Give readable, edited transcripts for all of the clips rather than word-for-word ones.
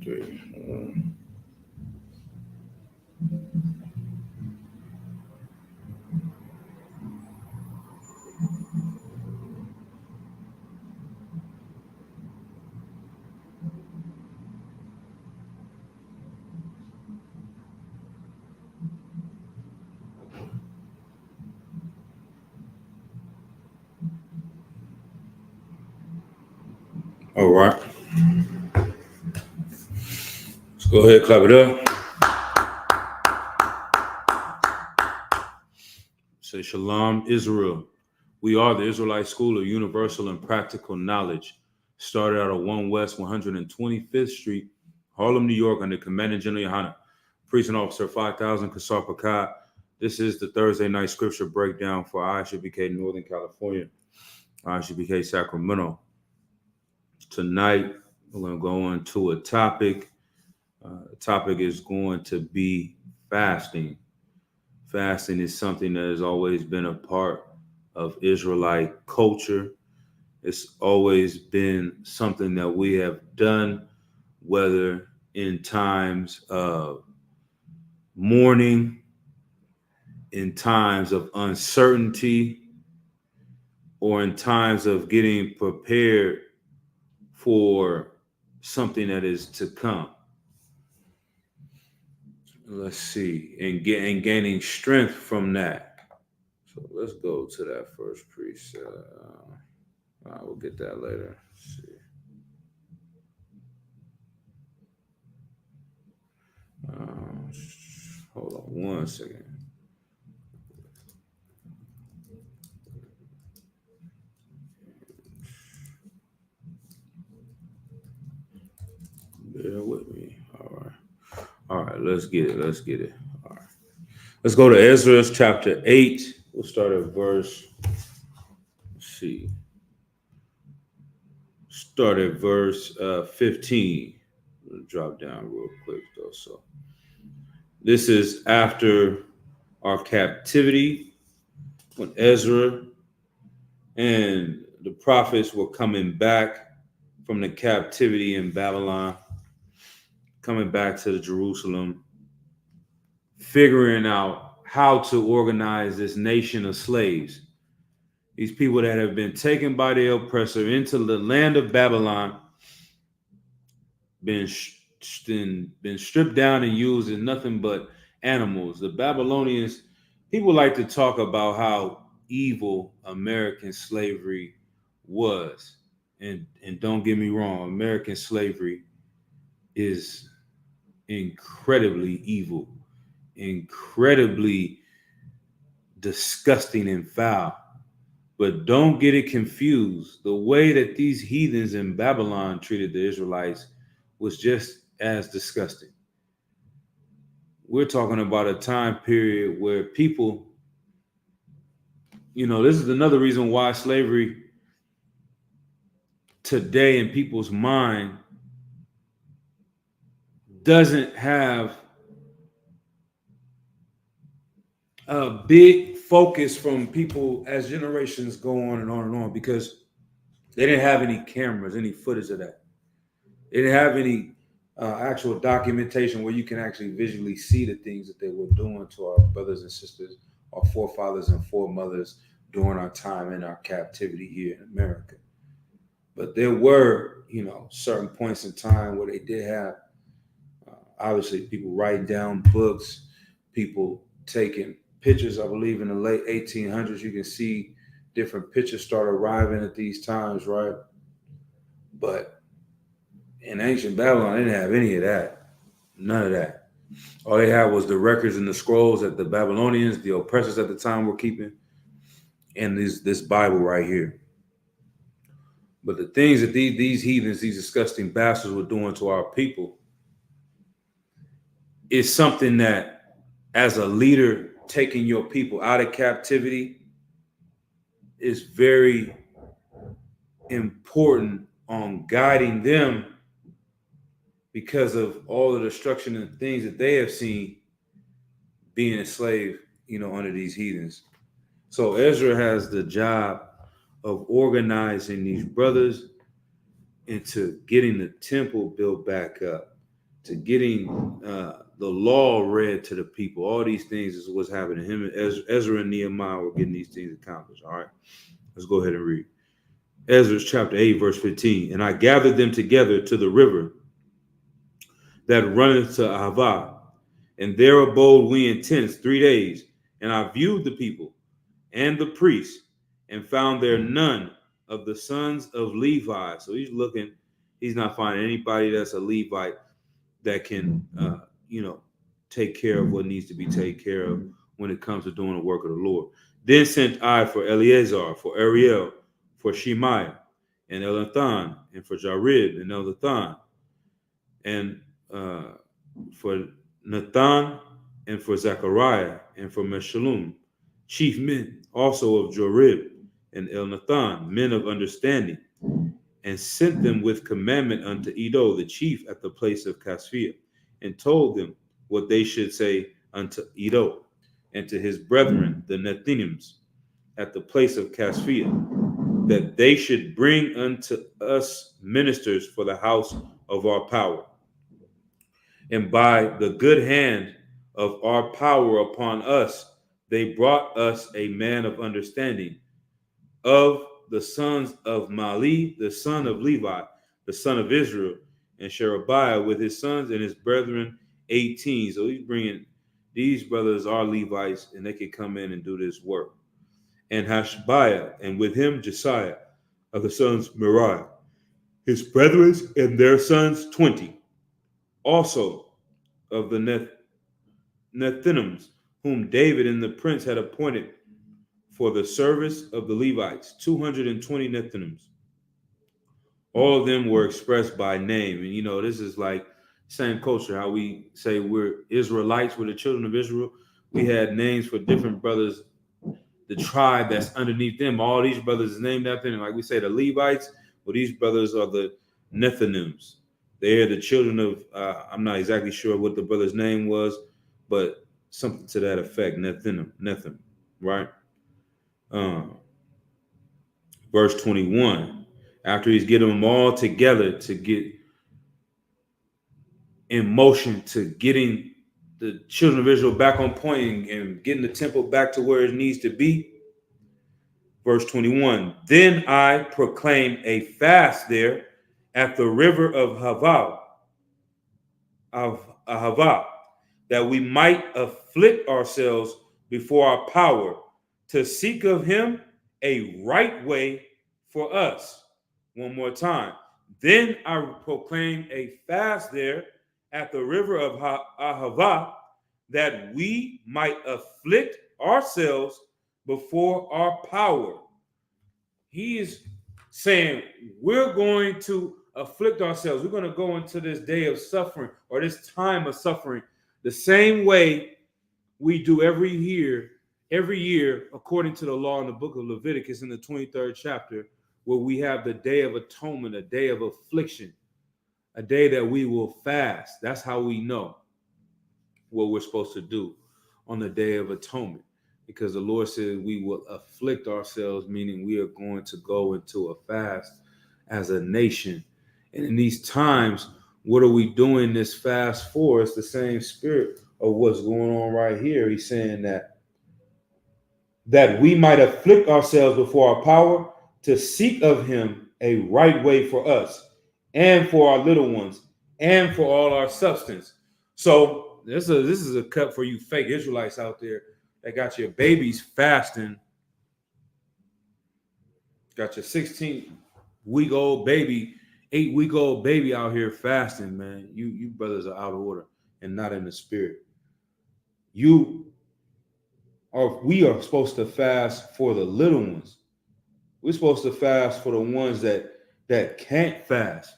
3. All right. Let's go ahead, clap it up. Say Shalom, Israel. We are the Israelite School of Universal and Practical Knowledge. Started out at 1 West 125th Street, Harlem, New York, under Commanding General Yohana, Precinct Officer 5000, Kasar Pakat. This is the Thursday night scripture breakdown for ISUPK Northern California, ISUPK Sacramento. Tonight, we're going to go into a topic. The topic is going to be fasting. Fasting is something that has always been a part of Israelite culture. It's always been something that we have done, whether in times of mourning, in times of uncertainty, or in times of getting prepared for something that is to come. Let's see, and gaining strength from that. So let's go to that first precept. We'll get that later. Let's see. Hold on 1 second. Bear with me. All right, let's get it. All right. Let's go to Ezra chapter 8. We'll start at verse, let's see. Start at verse 15. We'll drop down real quick though. So this is after our captivity, when Ezra and the prophets were coming back from the captivity in Babylon, coming back to Jerusalem, figuring out how to organize this nation of slaves. These people that have been taken by the oppressor into the land of Babylon, been stripped down and used as nothing but animals. The Babylonians, people like to talk about how evil American slavery was. And don't get me wrong, American slavery is incredibly evil, incredibly disgusting and foul. But don't get it confused. The way that these heathens in Babylon treated the Israelites was just as disgusting. We're talking about a time period where people, this is another reason why slavery today in people's mind doesn't have a big focus from people as generations go on and on and on, because they didn't have any cameras, any footage of that. They didn't have any actual documentation where you can actually visually see the things that they were doing to our brothers and sisters, our forefathers and foremothers during our time in our captivity here in America. But there were, certain points in time where they did have, obviously, people writing down books, people taking pictures. I believe in the late 1800s, you can see different pictures start arriving at these times, right? But in ancient Babylon, they didn't have any of that. None of that. All they had was the records and the scrolls that the Babylonians, the oppressors at the time, were keeping, and this Bible right here. But the things that these heathens, these disgusting bastards were doing to our people is something that, as a leader, taking your people out of captivity is very important on guiding them, because of all the destruction and things that they have seen being a slave, under these heathens. So Ezra has the job of organizing these brothers into getting the temple built back up. to getting the law read to the people. All these things is what's happening. Him and Ezra and Nehemiah were getting these things accomplished. All right, let's go ahead and read. Ezra chapter 8, verse 15. And I gathered them together to the river that runneth to Ahava, and there abode we in tents 3 days. And I viewed the people and the priests, and found there none of the sons of Levi. So he's looking, he's not finding anybody that's a Levite that can, take care of what needs to be taken care of when it comes to doing the work of the Lord. Then sent I for Eleazar, for Ariel, for Shemaiah, and Elnathan, and for Jarib, and Elnathan, and for Nathan, and for Zechariah, and for Meshullam, chief men also of Jorib and Elnathan, men of understanding, and sent them with commandment unto Edo, the chief, at the place of Casphiah, and told them what they should say unto Edo, and to his brethren, the Nethinims, at the place of Casphiah, that they should bring unto us ministers for the house of our power. And by the good hand of our power upon us, they brought us a man of understanding of the sons of Mali, the son of Levi, the son of Israel, and Sherebiah with his sons and his brethren 18. So he's bringing, these brothers are Levites, and they can come in and do this work. And Hashabiah, and with him Josiah of the sons of Merari, his brethren and their sons 20. Also of the Nethinims, whom David and the prince had appointed for the service of the Levites, 220 Nethinims. All of them were expressed by name. And this is like same culture, how we say we're Israelites, we're the children of Israel. We had names for different brothers, the tribe that's underneath them. All these brothers is named after them. Like we say the Levites, well, these brothers are the Nethinims. They are the children of, I'm not exactly sure what the brother's name was, but something to that effect, Nethim, right? Verse 21, after he's getting them all together to get in motion to getting the children of Israel back on point and getting the temple back to where it needs to be. Verse 21, then I proclaimed a fast there at the river of Ahava, that we might afflict ourselves before our power, to seek of him a right way for us. One more time. Then I proclaimed a fast there at the river of Ahava, that we might afflict ourselves before our power. He is saying we're going to afflict ourselves. We're going to go into this day of suffering, or this time of suffering, the same way we do every year, according to the law in the book of Leviticus in the 23rd chapter, where we have the day of atonement, a day of affliction, a day that we will fast. That's how we know what we're supposed to do on the day of atonement, because the Lord says we will afflict ourselves, meaning we are going to go into a fast as a nation. And in these times, what are we doing this fast for? It's the same spirit of what's going on right here. He's saying that we might afflict ourselves before our power, to seek of him a right way for us and for our little ones and for all our substance. So this is a cut for you fake Israelites out there that got your babies fasting, got your 16-week-old baby, 8-week-old baby out here fasting, man. You brothers are out of order and not in the spirit. We are supposed to fast for the little ones. We're supposed to fast for the ones that can't fast.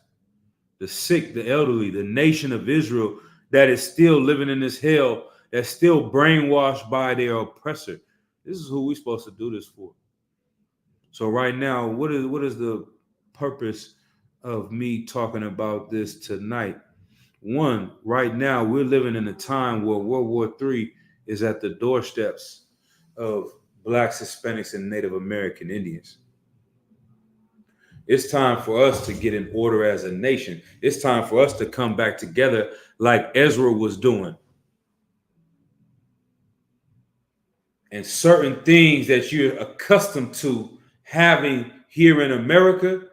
The sick, the elderly, the nation of Israel that is still living in this hell, that's still brainwashed by their oppressor. This is who we're supposed to do this for. So right now, what is the purpose of me talking about this tonight? One, right now, we're living in a time where World War III is at the doorsteps of Blacks, Hispanics, and Native American Indians. It's time for us to get in order as a nation. It's time for us to come back together like Ezra was doing. And certain things that you're accustomed to having here in America,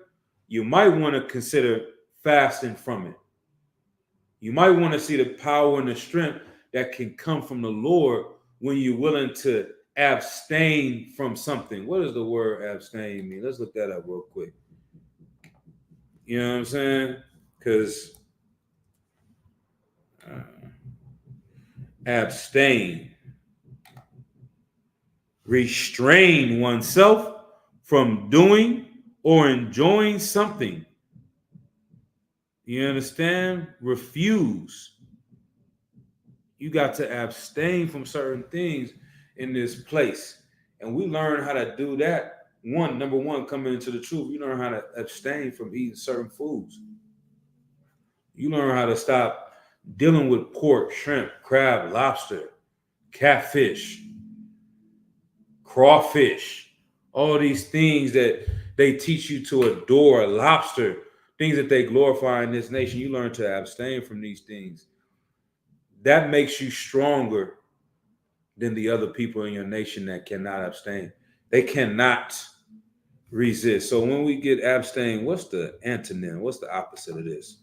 you might want to consider fasting from it. You might want to see the power and the strength that can come from the Lord when you're willing to abstain from something. What does the word abstain mean? Let's look that up real quick. You know what I'm saying? Because abstain, restrain oneself from doing or enjoying something. You understand? Refuse. You got to abstain from certain things in this place. And we learn how to do that. Number one, coming into the truth, you learn how to abstain from eating certain foods. You learn how to stop dealing with pork, shrimp, crab, lobster, catfish, crawfish, all these things that they teach you to adore, lobster, things that they glorify in this nation. You learn to abstain from these things. That makes you stronger than the other people in your nation that cannot abstain. They cannot resist. So when we get abstain, what's the antonym? What's the opposite of this?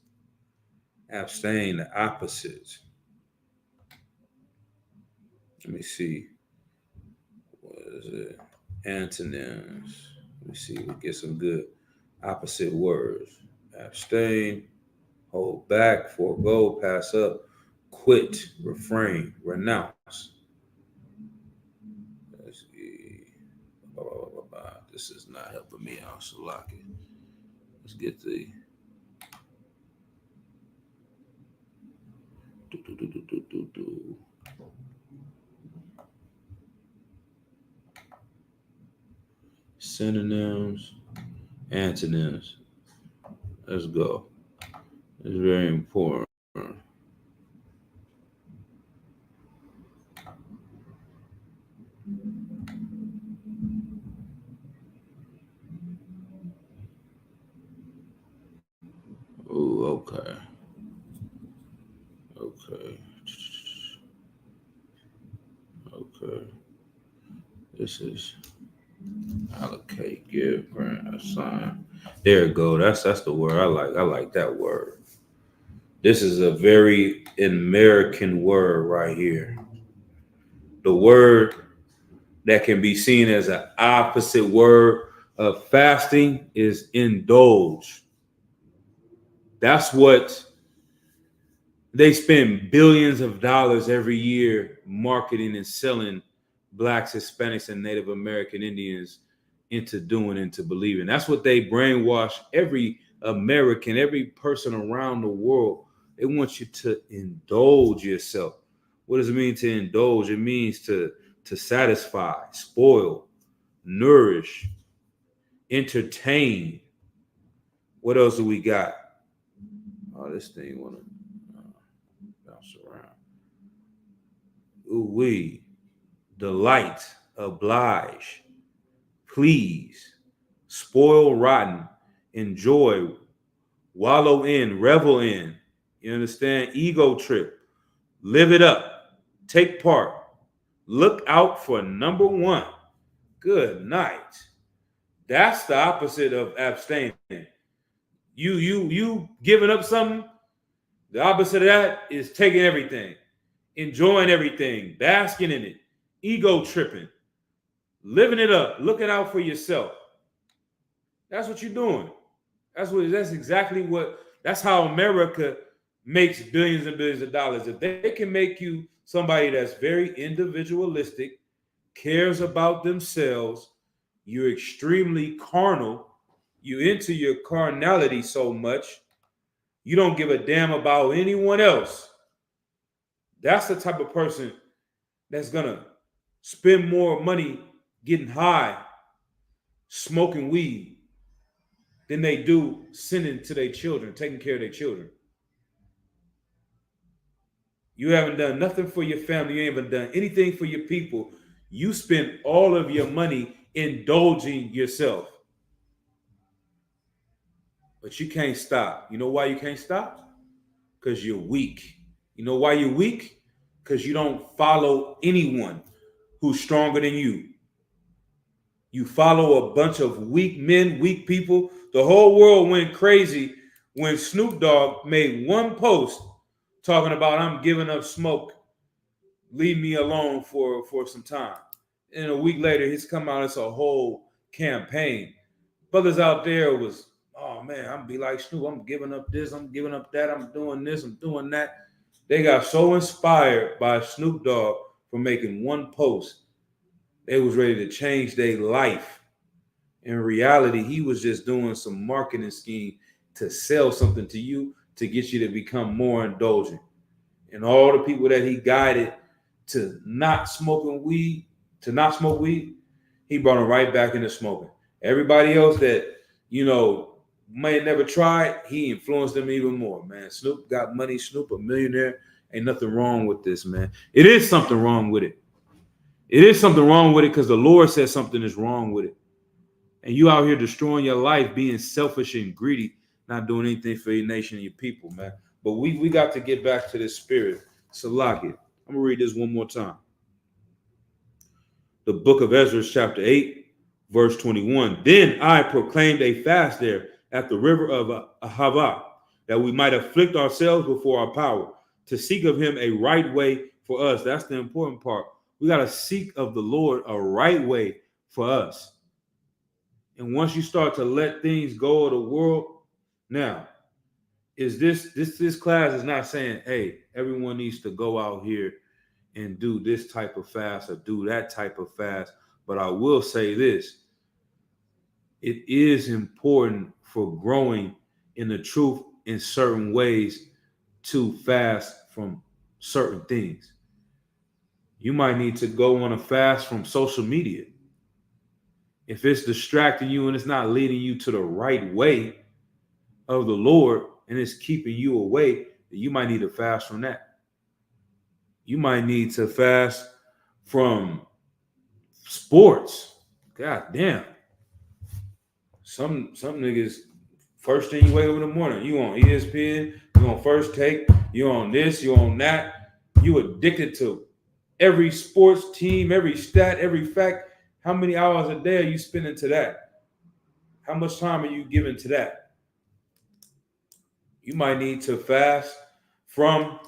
Abstain, the opposite. Let me see. What is it? Antonyms. Let me see. We get some good opposite words. Abstain, hold back, forego, pass up, quit, refrain, renounce. Let's see. This is not helping me out, so lock it. Let's get the synonyms, antonyms. Let's go. It's very important. Oh, okay. Okay. Okay. This is allocate, give, grant, assign. There you go. That's the word I like. I like that word. This is a very American word right here. The word that can be seen as an opposite word of fasting is indulge. That's what they spend billions of dollars every year marketing and selling Blacks, Hispanics, and Native American Indians into doing, into believing. That's what they brainwash every American, every person around the world. They want you to indulge yourself. What does it mean to indulge? It means to satisfy, spoil, nourish, entertain. What else do we got? Oh, this thing want to bounce around. Ooh, we delight, oblige, please, spoil rotten, enjoy, wallow in, revel in. You understand? Ego trip, live it up, take part, look out for number one. Good night. That's the opposite of abstaining. You giving up something. The opposite of that is taking everything, enjoying everything, basking in it, ego tripping, living it up, looking out for yourself. That's what you're doing. That's how America makes billions and billions of dollars. If they can make you somebody that's very individualistic, cares about themselves, you're extremely carnal, you into your carnality so much, you don't give a damn about anyone else. That's the type of person that's gonna spend more money getting high, smoking weed, than they do sending to their children, taking care of their children. You haven't done nothing for your family. You haven't done anything for your people. You spend all of your money indulging yourself. but you can't stop. You know why you can't stop? Because you're weak. You know why you're weak? Because you don't follow anyone who's stronger than you. You follow a bunch of weak men, weak people. The whole world went crazy when Snoop Dogg made one post talking about I'm giving up smoke. Leave me alone for some time. And a week later, he's come out. It's a whole campaign. Brothers out there was, oh man, I'm be like Snoop. I'm giving up this. I'm giving up that. I'm doing this. I'm doing that. They got so inspired by Snoop Dogg for making one post. They was ready to change their life. In reality, he was just doing some marketing scheme to sell something to you to get you to become more indulgent. And all the people that he guided to not smoking weed, to not smoke weed, he brought them right back into smoking. Everybody else that, may have never tried, he influenced them even more, man. Snoop got money. Snoop a millionaire. Ain't nothing wrong with this, man. It is something wrong with it. It is something wrong with it because the Lord says something is wrong with it. And you out here destroying your life, being selfish and greedy, not doing anything for your nation and your people, man. But we got to get back to this spirit. Salaki. I'm going to read this one more time. The book of Ezra, chapter 8, verse 21. Then I proclaimed a fast there at the river of Ahava, that we might afflict ourselves before our power, to seek of him a right way for us. That's the important part. We got to seek of the Lord a right way for us. And once you start to let things go of the world, now, is this class is not saying, hey, everyone needs to go out here and do this type of fast or do that type of fast. But I will say this. It is important for growing in the truth in certain ways to fast from certain things. You might need to go on a fast from social media. If it's distracting you and it's not leading you to the right way of the Lord and it's keeping you away, then you might need to fast from that. You might need to fast from sports. God damn. Some niggas, first thing you wake up in the morning, you on ESPN, you on First Take, you on this, you on that. You addicted to every sports team, every stat, every fact. How many hours a day are you spending to that? How much time are you giving to that? You might need to fast from,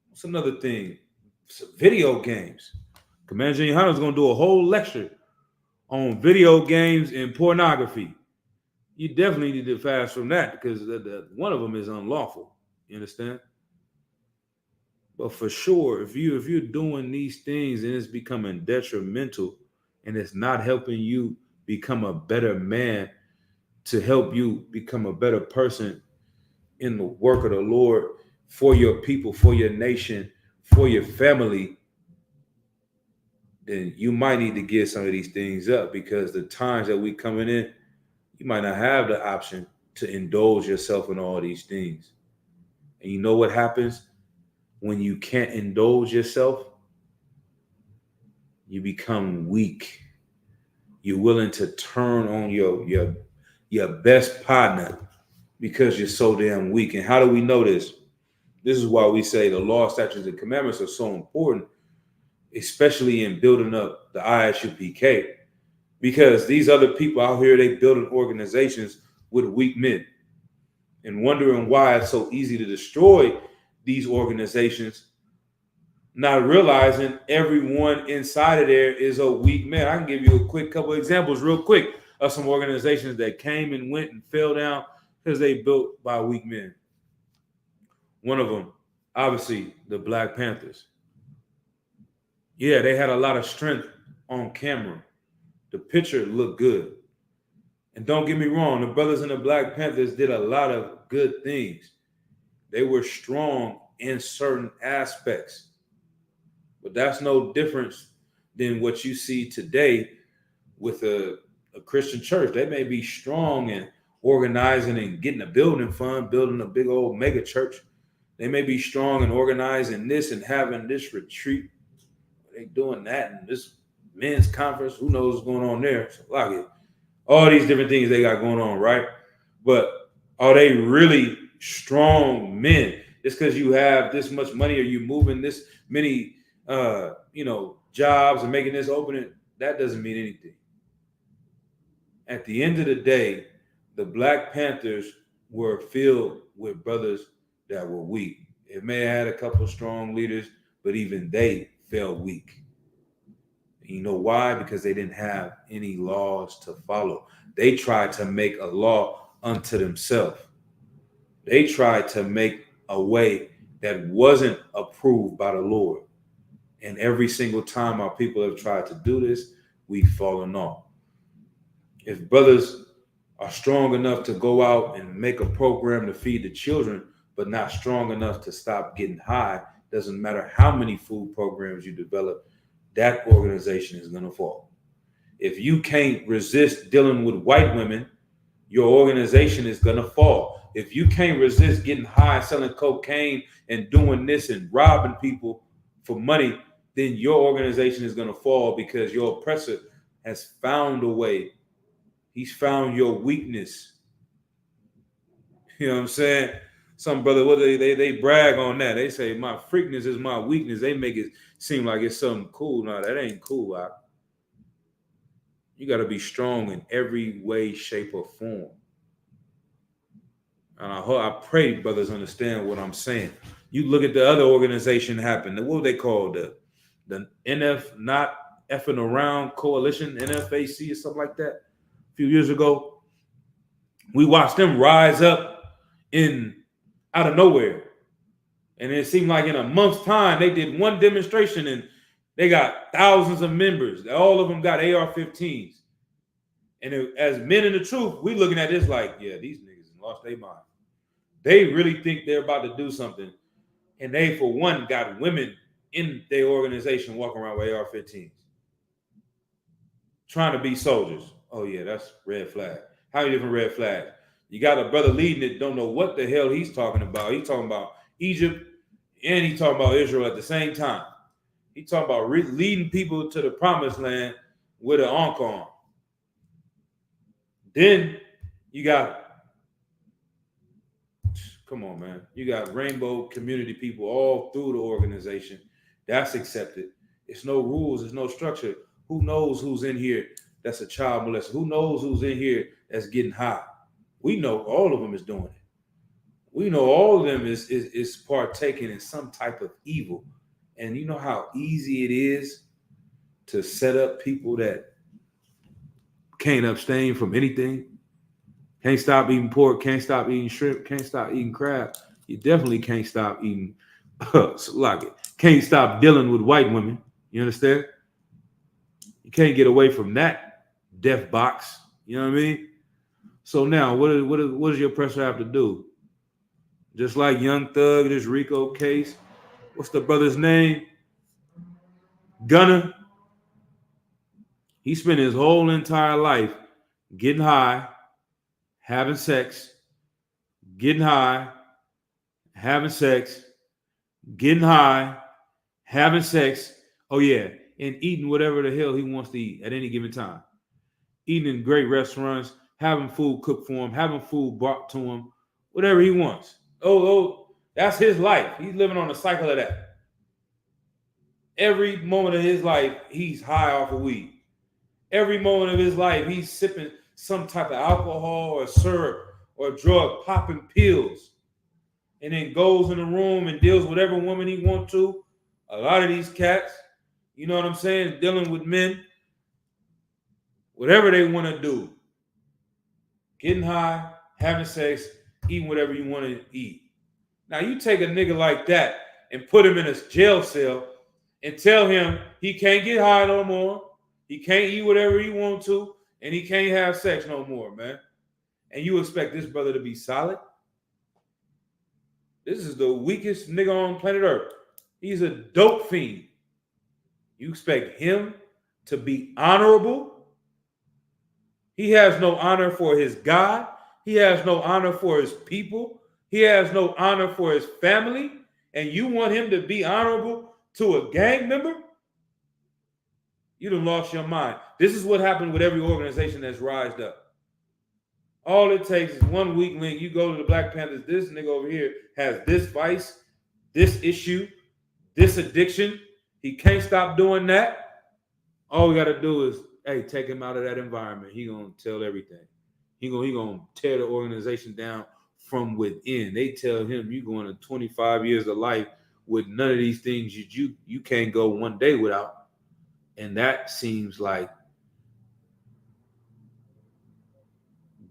what's another thing? Video games. Commander Junior Hunter's going to do a whole lecture on video games and pornography. You definitely need to fast from that because one of them is unlawful. You understand? But for sure, if you're doing these things and it's becoming detrimental and it's not helping you become a better man, to help you become a better person in the work of the Lord for your people, for your nation, for your family, then you might need to give some of these things up because the times that we coming in, you might not have the option to indulge yourself in all these things. And you know what happens when you can't indulge yourself? You become weak. You're willing to turn on your best partner because you're so damn weak. And how do we know this? This is why we say the law, statutes, and commandments are so important, especially in building up the ISUPK. Because these other people out here, they building organizations with weak men and wondering why it's so easy to destroy these organizations, not realizing everyone inside of there is a weak man. I can give you a quick couple of examples real quick of some organizations that came and went and fell down because they built by weak men. One of them, obviously, the Black Panthers. Yeah, they had a lot of strength on camera. The picture looked good. And don't get me wrong, the brothers in the Black Panthers did a lot of good things. They were strong in certain aspects. But that's no difference than what you see today with a Christian church. They may be strong in organizing and getting a building fund, building a big old mega church. They may be strong in organizing this and having this retreat. They doing that and this men's conference. Who knows what's going on there? So like it. All these different things they got going on, right? But Are they really strong men? Just because you have this much money or you moving this many jobs and making this opening, that doesn't mean anything. At the end of the day, the Black Panthers were filled with brothers that were weak. It may have had a couple of strong leaders, but even they fell weak. You know why? Because they didn't have any laws to follow. They tried to make a law unto themselves. They tried to make a way that wasn't approved by the Lord. And every single time our people have tried to do this, we've fallen off. If brothers are strong enough to go out and make a program to feed the children, but not strong enough to stop getting high, doesn't matter how many food programs you develop, that organization is going to fall. If you can't resist dealing with white women, your organization is going to fall. If you can't resist getting high, selling cocaine, and doing this and robbing people for money, then your organization is going to fall because your oppressor has found a way. He's found your weakness. You know what I'm saying? Some brother, what they brag on that. They say my freakness is my weakness. They make it seem like it's something cool. No, that ain't cool. You got to be strong in every way, shape, or form. And I pray brothers understand what I'm saying. You look at the other organization happen. What they call the NF Not Effing Around Coalition, NFAC or something like that. A few years ago, we watched them rise up out of nowhere. And it seemed like in a month's time, they did one demonstration and they got thousands of members. All of them got AR-15s. And as men in the truth, we looking at this like, yeah, these niggas lost their mind. They really think they're about to do something. And they, for one, got women in their organization walking around with AR-15s. Trying to be soldiers. Oh, yeah, that's red flag. How many different red flags? You got a brother leading it, don't know what the hell he's talking about. He's talking about Egypt and he's talking about Israel at the same time. He's talking about leading people to the promised land with an ankh on. Then you got, come on, man. You got rainbow community people all through the organization. That's accepted. It's no rules. There's no structure. Who knows who's in here that's a child molester? Who knows who's in here that's getting high? We know all of them is doing it. We know all of them is partaking in some type of evil. And you know how easy it is to set up people that can't abstain from anything? Can't stop eating pork, can't stop eating shrimp, can't stop eating crab. You definitely can't stop eating can't stop dealing with white women. You understand? You can't get away from that death box. You know what I mean? So now, what does your oppressor have to do? Just like Young Thug, this Rico case. What's the brother's name? Gunner. He spent his whole entire life getting high, having sex, getting high, having sex, getting high, having sex. Oh, yeah. And eating whatever the hell he wants to eat at any given time. Eating in great restaurants, having food cooked for him, having food brought to him, whatever he wants. Oh, that's his life. He's living on a cycle of that. Every moment of his life, he's high off of weed. Every moment of his life, he's sipping some type of alcohol or syrup or drug, popping pills, and then goes in the room and deals with whatever woman he wants to. A lot of these cats, you know what I'm saying, dealing with men, whatever they want to do, getting high, having sex, eating whatever you want to eat. Now, you take a nigga like that and put him in a jail cell and tell him he can't get high no more, he can't eat whatever he wants to, and he can't have sex no more, man. And you expect this brother to be solid? This is the weakest nigga on planet Earth. He's a dope fiend. You expect him to be honorable? He has no honor for his God. He has no honor for his people. He has no honor for his family. And you want him to be honorable to a gang member? You done lost your mind. This is what happened with every organization that's rised up. All it takes is one weak link. You go to the Black Panthers. This nigga over here has this vice, this issue, this addiction. He can't stop doing that. All we got to do is, hey, take him out of that environment. He gonna tell everything. He gonna tear the organization down from within. They tell him you going to 25 years of life with none of these things you can't go one day without. And that seems like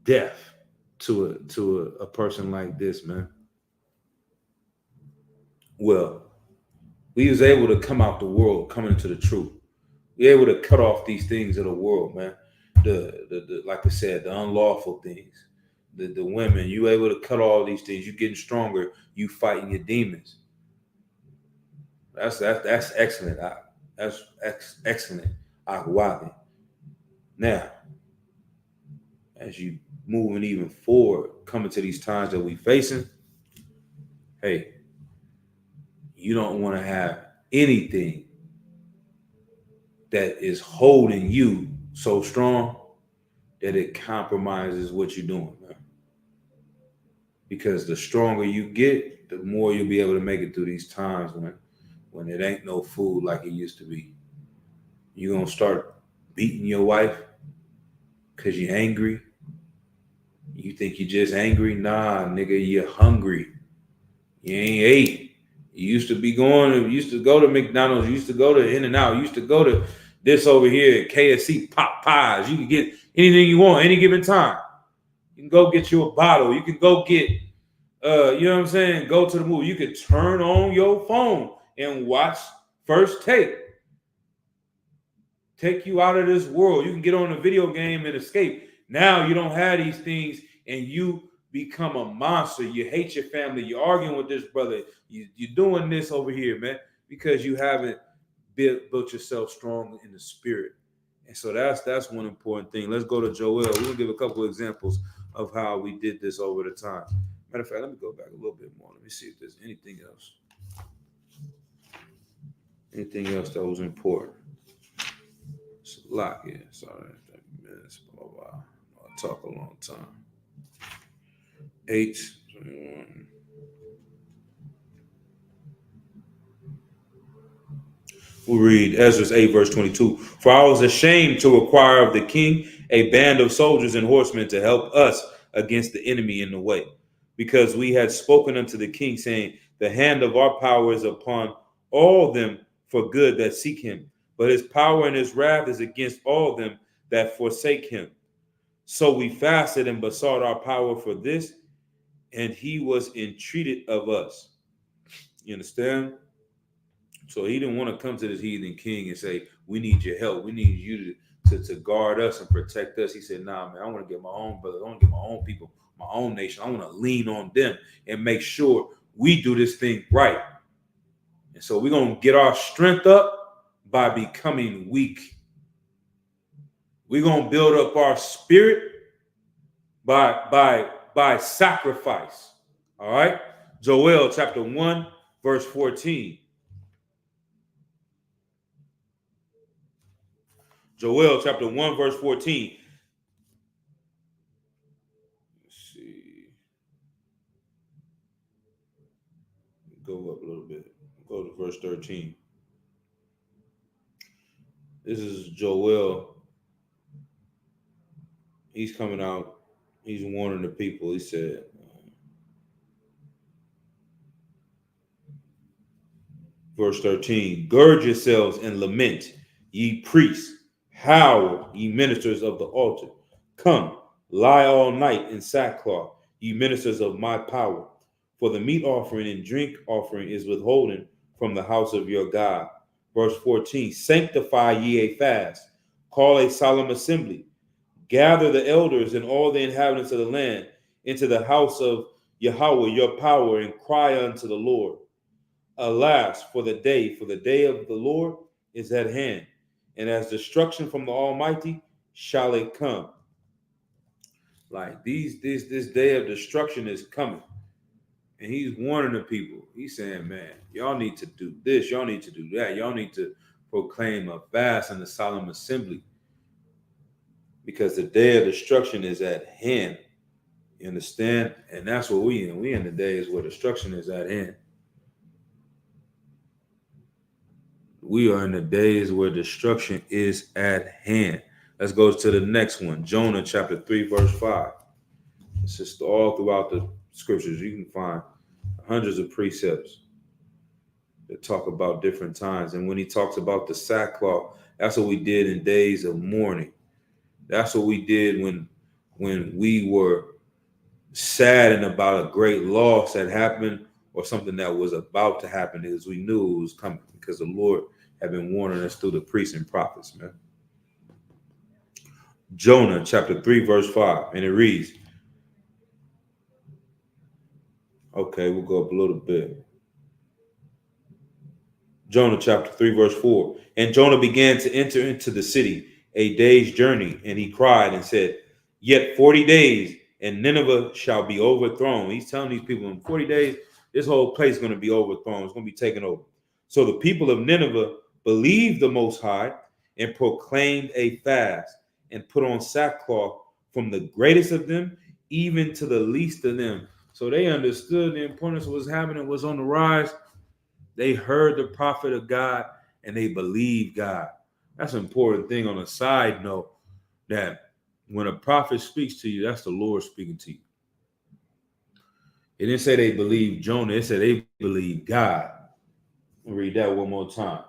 death to a person like this, man. Well, we was able to come out the world, coming into the truth. We able to cut off these things of the world, man. The like I said, the unlawful things, the women. You able to cut all these things. You getting stronger. You fighting your demons. That's excellent. That's excellent. Akwadi. Now, as you moving even forward, coming to these times that we facing, hey, you don't want to have anything that is holding you so strong that it compromises what you're doing, man. Because the stronger you get, the more you'll be able to make it through these times when it ain't no food like it used to be. You're gonna start beating your wife because you're angry. You think you're just angry? Nah, nigga, you're hungry. You ain't ate. You used to go to McDonald's, you used to go to In-N-Out, you used to go to this over here at KFC, Popeyes. You can get anything you want any given time. You can go get you a bottle. You can go get, you know what I'm saying? Go to the movie. You can turn on your phone and watch First Take. Take you out of this world. You can get on a video game and escape. Now you don't have these things and you become a monster. You hate your family. You're arguing with this brother. You're doing this over here, man, because you haven't built yourself strong in the spirit. And so that's one important thing. Let's go to Joel. We're going to give a couple of examples of how we did this over the time. Matter of fact, let me go back a little bit more. Let me see if there's anything else. Anything else that was important. It's a lot here. Sorry, 30 minutes, blah, blah, blah. I talk a long time. 8, 21. We'll read Ezra 8, verse 22. For I was ashamed to require of the king a band of soldiers and horsemen to help us against the enemy in the way, because we had spoken unto the king, saying, the hand of our power is upon all them for good that seek him, but his power and his wrath is against all them that forsake him. So we fasted and besought our power for this, and he was entreated of us. You understand? So he didn't want to come to this heathen king and say, we need your help. We need you to guard us and protect us. He said, nah, man, I want to get my own brothers. I want to get my own people, my own nation. I want to lean on them and make sure we do this thing right. And so we're going to get our strength up by becoming weak. We're going to build up our spirit by sacrifice. All right? Joel chapter 1, verse 14. Joel chapter 1, verse 14. Let's see. Go up a little bit. Go to verse 13. This is Joel. He's coming out. He's warning the people. He said, verse 13, gird yourselves and lament, ye priests. Howl, ye ministers of the altar. Come, lie all night in sackcloth, ye ministers of my power. For the meat offering and drink offering is withholden from the house of your God. Verse 14, sanctify ye a fast, call a solemn assembly, gather the elders and all the inhabitants of the land into the house of Yahweh your power, and cry unto the Lord. Alas, for the day of the Lord is at hand, and as destruction from the Almighty shall it come. Like this day of destruction is coming. And he's warning the people. He's saying, man, y'all need to do this. Y'all need to do that. Y'all need to proclaim a fast and a solemn assembly, because the day of destruction is at hand. You understand? And that's what we in. We in the days where destruction is at hand. We are in the days where destruction is at hand. Let's go to the next one. Jonah chapter 3, verse 5. It's just all throughout the scriptures. You can find hundreds of precepts that talk about different times. And when he talks about the sackcloth, that's what we did in days of mourning. That's what we did when we were saddened about a great loss that happened or something that was about to happen, because we knew it was coming, because the Lord had been warning us through the priests and prophets, man. Jonah chapter 3, verse 5, and it reads, okay, we'll go up a little bit. Jonah chapter 3, verse 4. And Jonah began to enter into the city a day's journey, and he cried and said, yet 40 days, and Nineveh shall be overthrown. He's telling these people in 40 days, this whole place is going to be overthrown. It's going to be taken over. So the people of Nineveh believed the Most High and proclaimed a fast and put on sackcloth, from the greatest of them even to the least of them. So they understood the importance of what's happening, was on the rise. They heard the prophet of God and they believed God. That's an important thing on a side note, that when a prophet speaks to you, that's the Lord speaking to you. It didn't say they believed Jonah. It said they believed God. I'll read that one more time.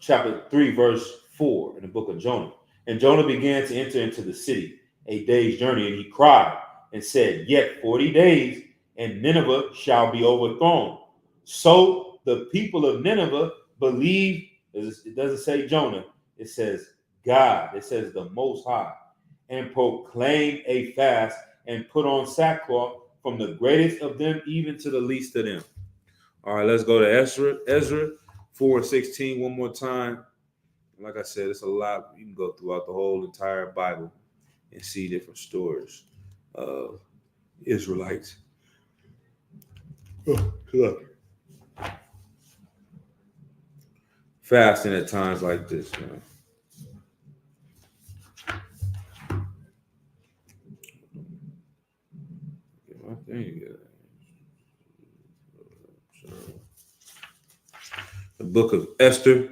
Chapter 3, verse 4 in the book of Jonah. And Jonah began to enter into the city a day's journey, and he cried and said, yet 40 days, and Nineveh shall be overthrown. So the people of Nineveh believed, it doesn't say Jonah, it says God, it says the Most High, and proclaimed a fast and put on sackcloth, from the greatest of them even to the least of them. All right, let's go to Ezra 4:16 one more time. Like I said, it's a lot. You can go throughout the whole entire Bible and see different stories of Israelites. Look. Fasting at times like this, man. The book of Esther,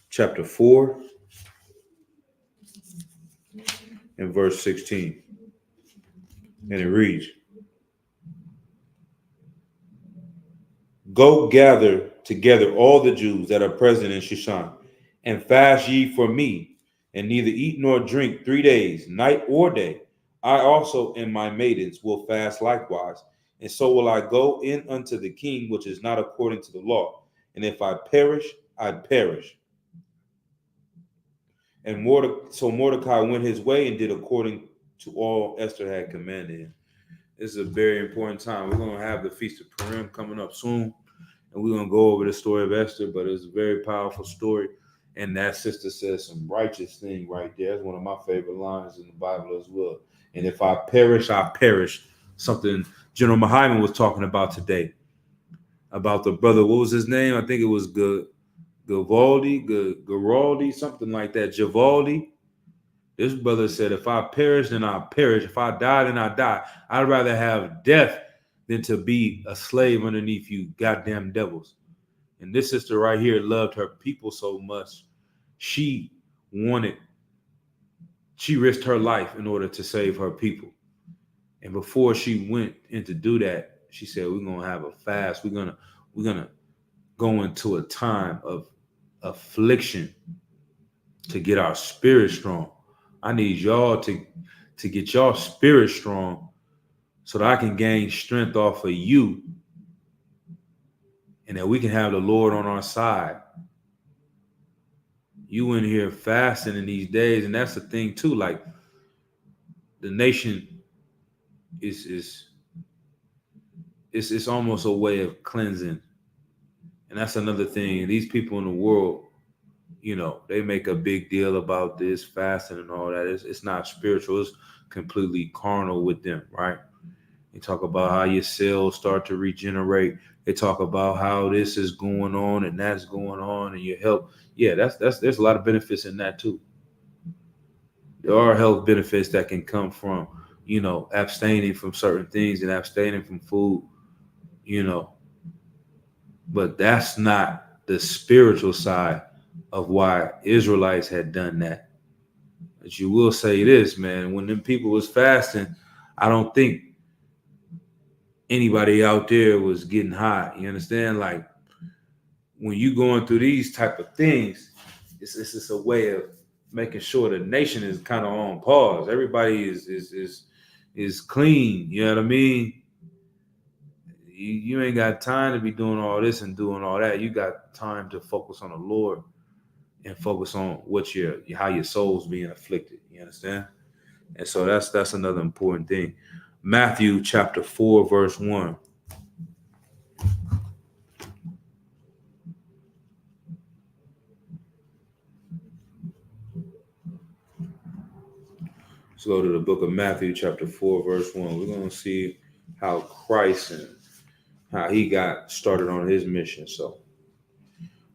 chapter 4, and verse 16. And it reads, go gather together all the Jews that are present in Shushan, and fast ye for me, and neither eat nor drink 3 days, night or day. I also and my maidens will fast likewise, and so will I go in unto the king, which is not according to the law. And if I perish, I perish. And Mordecai went his way and did according to all Esther had commanded him. This is a very important time. We're going to have the Feast of Purim coming up soon, and we're going to go over the story of Esther, but it's a very powerful story. And that sister says some righteous thing right there. It's one of my favorite lines in the Bible as well. And if I perish, I perish. Something General Muhammad was talking about today, about the brother. What was his name? I think it was Garaldi, something like that. Givaldi. This brother said, if I perish, then I perish. If I die, then I die. I'd rather have death than to be a slave underneath you goddamn devils. And this sister right here loved her people so much. She risked her life in order to save her people. And before she went in to do that, she said, we're going to have a fast. We're going to go into a time of affliction to get our spirit strong. I need y'all to get y'all spirit strong so that I can gain strength off of you and that we can have the Lord on our side. You in here fasting in these days, and that's the thing too. Like, the nation is almost a way of cleansing, and that's another thing. These people in the world, you know, they make a big deal about this fasting and all that. It's not spiritual. It's completely carnal with them, right? They talk about how your cells start to regenerate. They talk about how this is going on and that's going on and your health. Yeah, there's a lot of benefits in that too. There are health benefits that can come from abstaining from certain things and abstaining from food, you know. But that's not the spiritual side of why Israelites had done that. But you will say this, man, when them people was fasting, I don't think anybody out there was getting high. You understand? Like when you going through these type of things, it's just a way of making sure the nation is kind of on pause. Everybody is clean. You know what I mean? You ain't got time to be doing all this and doing all that. You got time to focus on the Lord and focus on how your soul's being afflicted. You understand? And so that's another important thing. Matthew chapter 4, verse 1. Let's go to the book of Matthew chapter 4, verse 1. We're going to see how Christ and how he got started on his mission. So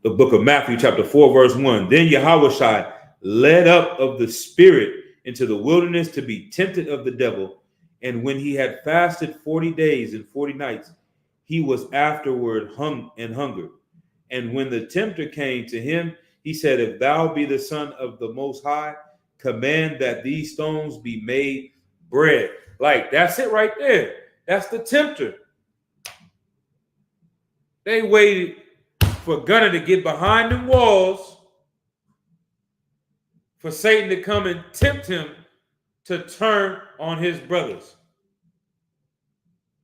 the book of Matthew chapter 4, verse 1. Then Yahushua led up of the spirit into the wilderness to be tempted of the devil. And when he had fasted 40 days and 40 nights, he was afterward hungered. And when the tempter came to him, he said, if thou be the Son of the Most High, command that these stones be made bread. Like, that's it right there. That's the tempter. They waited for Gunner to get behind the walls for Satan to come and tempt him to turn on his brothers.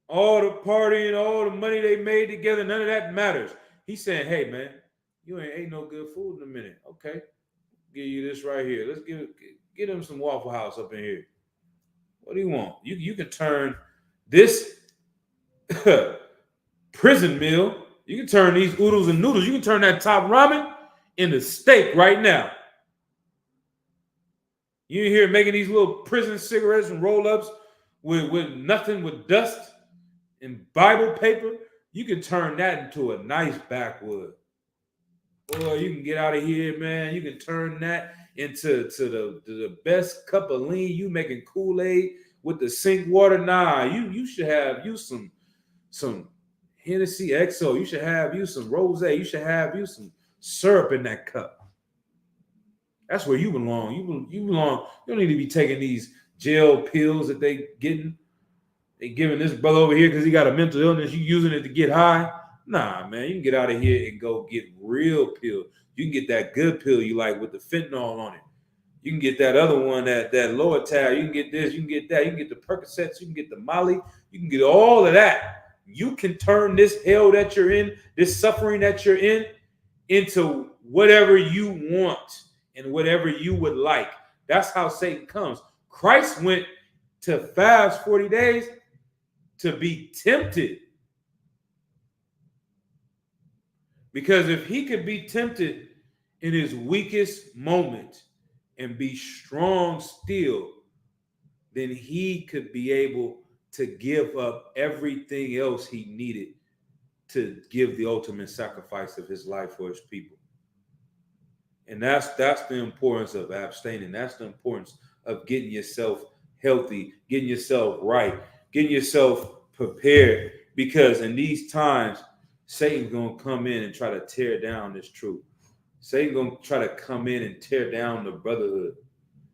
All the partying, all the money they made together, none of that matters. He's saying, hey, man, you ain't ate no good food in a minute. Okay, give you this right here. Let's get him some Waffle House up in here. What do you want? You can turn this prison meal, you can turn these oodles and noodles, you can turn that top ramen into steak right now. You hear making these little prison cigarettes and roll-ups with nothing, with dust and Bible paper. You can turn that into a nice backwood. Boy, you can get out of here, man. You can turn that into the best cup of lean. You making Kool-Aid with the sink water. Nah, you should have you some Hennessy XO. You should have you some rosé. You should have you some syrup in that cup. That's where you belong. You belong. You don't need to be taking these gel pills that they giving this brother over here because he got a mental illness. You using it to get high. Nah, man, you can get out of here and go get real pills. You can get that good pill you like with the fentanyl on it. You can get that other one, that Loratal. You can get this, you can get that. You can get the Percocets, you can get the Molly. You can get all of that. You can turn this hell that you're in, this suffering that you're in, into whatever you want and whatever you would like. That's how Satan comes. Christ went to fast 40 days to be tempted. Because if he could be tempted in his weakest moment and be strong still, then he could be able to give up everything else he needed to give the ultimate sacrifice of his life for his people. And that's the importance of abstaining. That's the importance of getting yourself healthy, getting yourself right, getting yourself prepared. Because in these times, Satan's going to come in and try to tear down this truth. Satan's going to try to come in and tear down the brotherhood.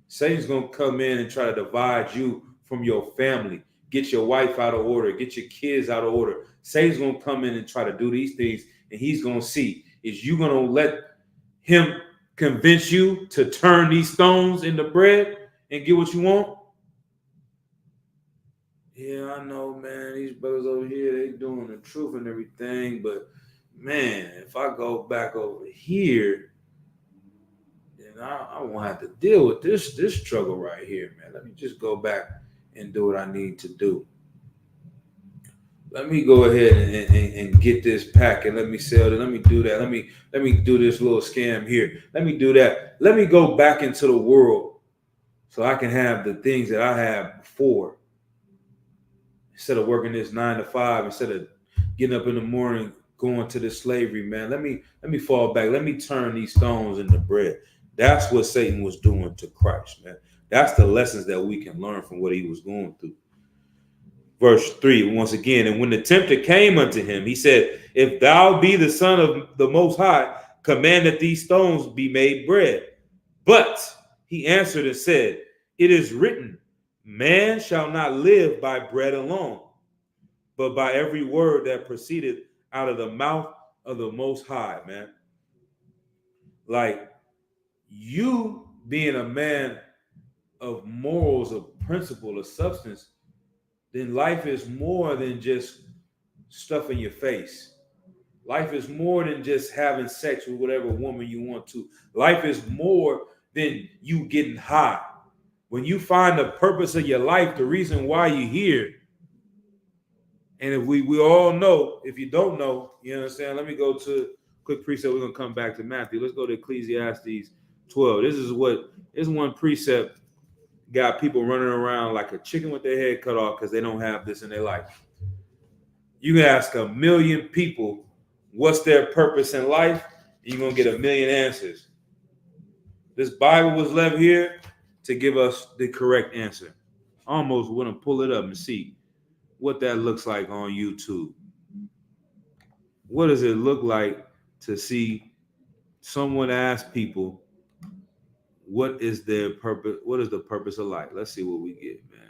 Satan's going to come in and try to divide you from your family, get your wife out of order, get your kids out of order. Satan's going to come in and try to do these things, and he's going to see, is you going to let him convince you to turn these stones into bread and get what you want? Yeah, I know, man. These brothers over here, they doing the truth and everything, but man, if I go back over here, then I won't have to deal with this struggle right here, man. Let me just go back and do what I need to do. Let me go ahead and get this pack and let me sell it. Let me do that. Let me do this little scam here. Let me do that. Let me go back into the world so I can have the things that I had before. Instead of working this 9 to 5, instead of getting up in the morning, going to this slavery, man, let me fall back. Let me turn these stones into bread. That's what Satan was doing to Christ, man. That's the lessons that we can learn from what he was going through. Verse 3, once again, and when the tempter came unto him, he said, if thou be the Son of the Most High, command that these stones be made bread. But he answered and said, it is written, man shall not live by bread alone, but by every word that proceeded out of the mouth of the Most High, man. Like, you being a man of morals, of principle, of substance, then life is more than just stuff in your face. Life is more than just having sex with whatever woman you want to. Life is more than you getting high. When you find the purpose of your life, the reason why you're here, and if we all know, if you don't know, you understand? Let me go to quick precept. We're gonna come back to Matthew. Let's go to Ecclesiastes 12. This is one precept got people running around like a chicken with their head cut off because they don't have this in their life. You can ask a million people what's their purpose in life, and you're gonna get a million answers. This Bible was left here to give us the correct answer. I almost want to pull it up and see what that looks like on YouTube. What does it look like to see someone ask people what is their purpose? What is the purpose of life? Let's see what we get, man.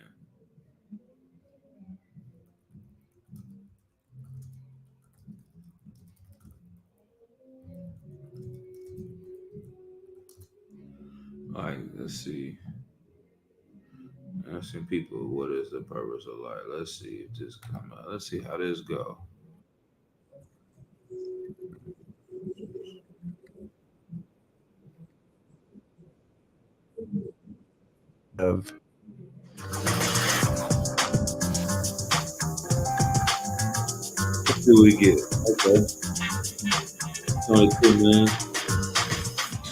All right, let's see. Asking people what is the purpose of life. Let's see if this come out. Let's see how this go. Of Let's see what we get. Okay. Only 2 man.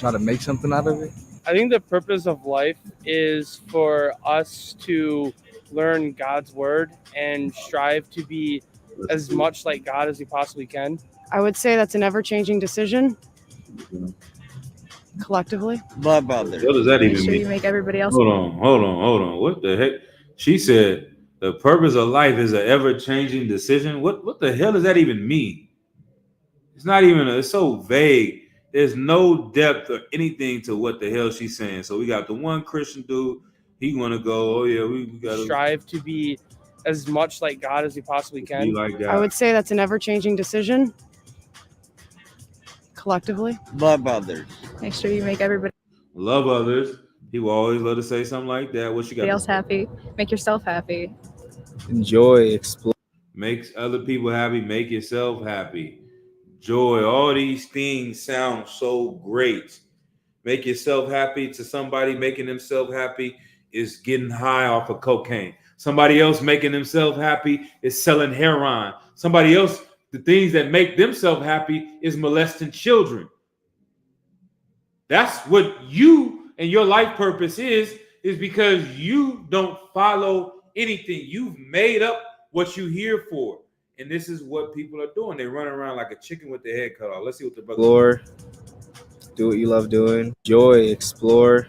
try to make something out of it. I think the purpose of life is for us to learn God's word and strive to be as much like God as we possibly can. I would say that's an ever-changing decision. Collectively. My brother. What does that Make even sure mean? you make everybody else. Hold on. What the heck? She said the purpose of life is an ever-changing decision. What the hell does that even mean? It's not even. It's so vague. There's no depth or anything to what the hell she's saying. So we got the one Christian dude. He want to go. Oh yeah, we got to Strive to be as much like God as we possibly be can. like that. I would say that's an ever-changing decision. Collectively. My brother. Make sure you make everybody Love others. He will always love to say something like that. What you got? else happy. Make yourself happy. Enjoy, explore. Makes other people happy. Make yourself happy. Joy. All these things sound so great. Make yourself happy to somebody making themselves happy is getting high off of cocaine. Somebody else making themselves happy is selling heroin. Somebody else, the things that make themselves happy is molesting children. That's what you and your life purpose is because you don't follow anything. You've made up what you're here for. And this is what people are doing. They run around like a chicken with their head cut off. Let's see what the brother. Explore. Do what you love doing. Enjoy, explore.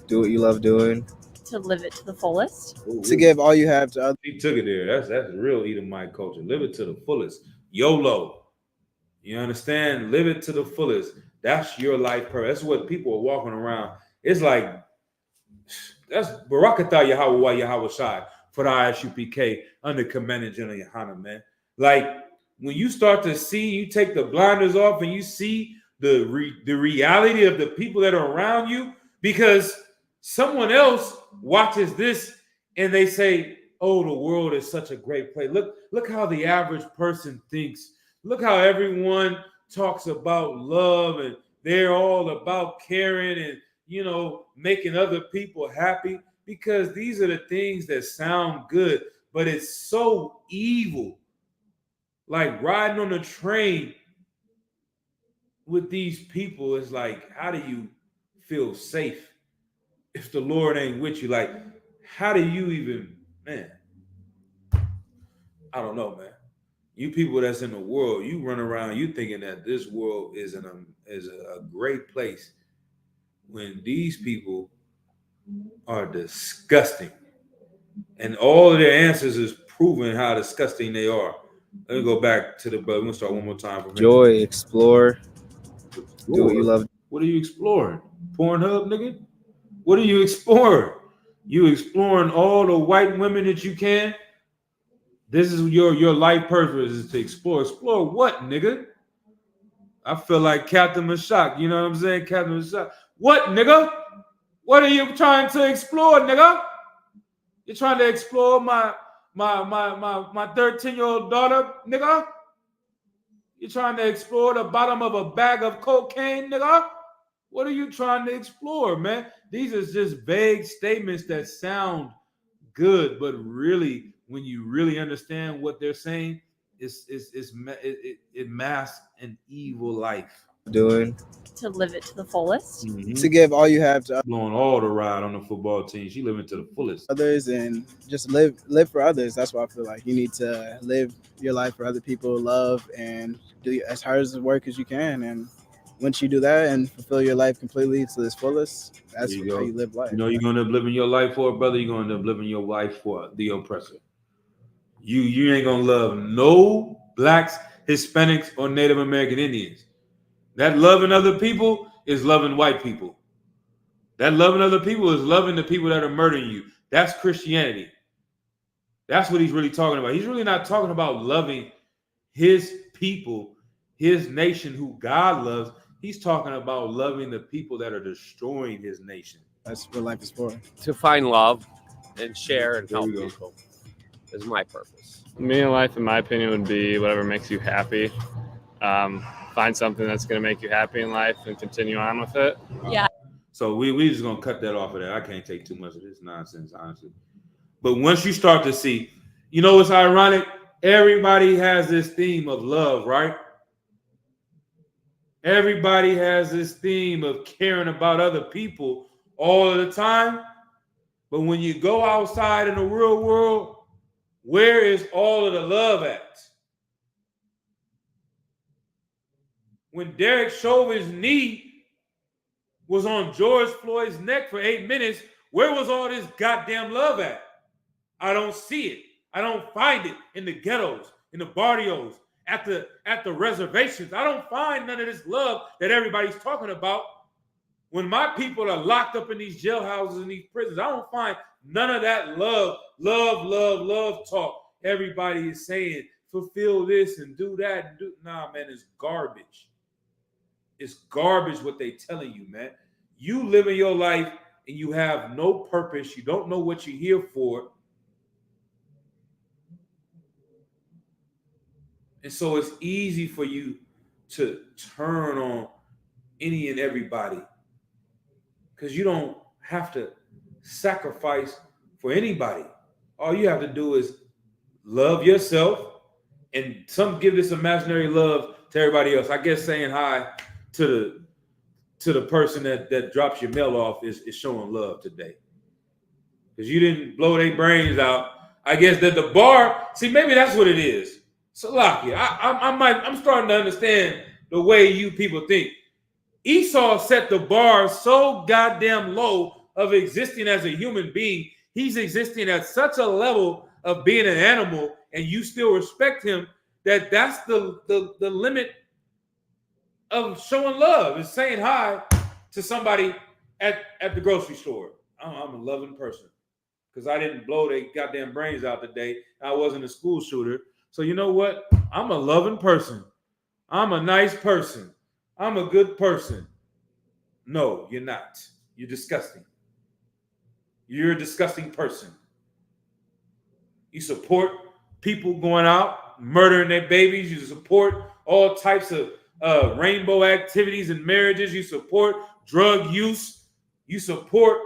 Do what you love doing. To live it to the fullest. Ooh, To give all you have to others. he took it there. That's real Edomite culture. Live it to the fullest. YOLO. You understand? Live it to the fullest. That's your life purpose. That's what people are walking around. It's like that's Barakatah Yahweh Yahweh Shai for the ISUPK under Commandant General Yohana, man. Like when you start to see, you take the blinders off and you see the reality of the people that are around you, because someone else watches this and they say, "Oh, the world is such a great place. Look how the average person thinks. Look how everyone talks about love and they're all about caring and, you know, making other people happy," because these are the things that sound good, but it's so evil. Like riding on a train with these people is like, how do you feel safe if the Lord ain't with you? Like, how do you even, man? I don't know, man. You people that's in the world, you run around, you thinking that this world is a great place, when these people are disgusting. And all of their answers is proving how disgusting they are. Let me go back to the brother. We're gonna start one more time from here. Enjoy, explore, do what you love. What are you exploring? Pornhub, nigga? What are you exploring? You exploring all the white women that you can? This is your life purpose is to explore. Explore what, nigga? I feel like Captain Mashak. You know what I'm saying? Captain Mashak. What, nigga? What are you trying to explore, nigga? You're trying to explore my 13-year-old daughter, nigga? You're trying to explore the bottom of a bag of cocaine, nigga? What are you trying to explore, man? These are just vague statements that sound good, but really, when you really understand what they're saying, it masks an evil life. Doing To live it to the fullest. To give all you have to Blowing all the ride on the football team. She living to the fullest. others and just live for others. That's why I feel like you need to live your life for other people, love, and do as hard as work as you can. And once you do that and fulfill your life completely to its fullest, that's There you how go. you live life. You know you're gonna end up living your life for a brother. You're gonna end up living your life for the oppressor. You ain't gonna love no blacks, Hispanics, or Native American Indians. That loving other people is loving white people. That loving other people is loving the people that are murdering you. That's Christianity. That's what he's really talking about. He's really not talking about loving his people, his nation, who God loves. He's talking about loving the people that are destroying his nation. That's what life is for. To find love and share and There help we go. people is my purpose. Meaning in life, in my opinion, would be whatever makes you happy. Find something that's going to make you happy in life and continue on with it. So we just gonna cut that off of that. I can't take too much of this nonsense, honestly. But once you start to see, you know what's ironic? Everybody has this theme of love, right? Everybody has this theme of caring about other people all of the time. But when you go outside in the real world, where is all of the love at? When Derek Chauvin's knee was on George Floyd's neck for 8 minutes, where was all this goddamn love at? I don't see it. I don't find it in the ghettos, in the barrios, at the reservations. I don't find none of this love that everybody's talking about. When my people are locked up in these jailhouses and these prisons, I don't find none of that love talk. Everybody is saying, fulfill this and do that. And do. Nah, man, it's garbage. It's garbage what they telling you, man. You living your life and you have no purpose. You don't know what you're here for. And so it's easy for you to turn on any and everybody because you don't have to sacrifice for anybody. All you have to do is love yourself and give this imaginary love to everybody else. I guess saying hi to the person that drops your mail off is showing love today. Because you didn't blow their brains out. I guess that the bar, see, maybe that's what it is. Salakia, I'm starting to understand the way you people think. Esau set the bar so goddamn low of existing as a human being. He's existing at such a level of being an animal, and you still respect him. That's the limit of showing love, is saying hi to somebody at the grocery store. I'm a loving person because I didn't blow their goddamn brains out today. I wasn't a school shooter. So you know what? I'm a loving person. I'm a nice person. I'm a good person. No, you're not. You're disgusting. You're a disgusting person. You support people going out, murdering their babies. You support all types of rainbow activities and marriages. You support drug use. You support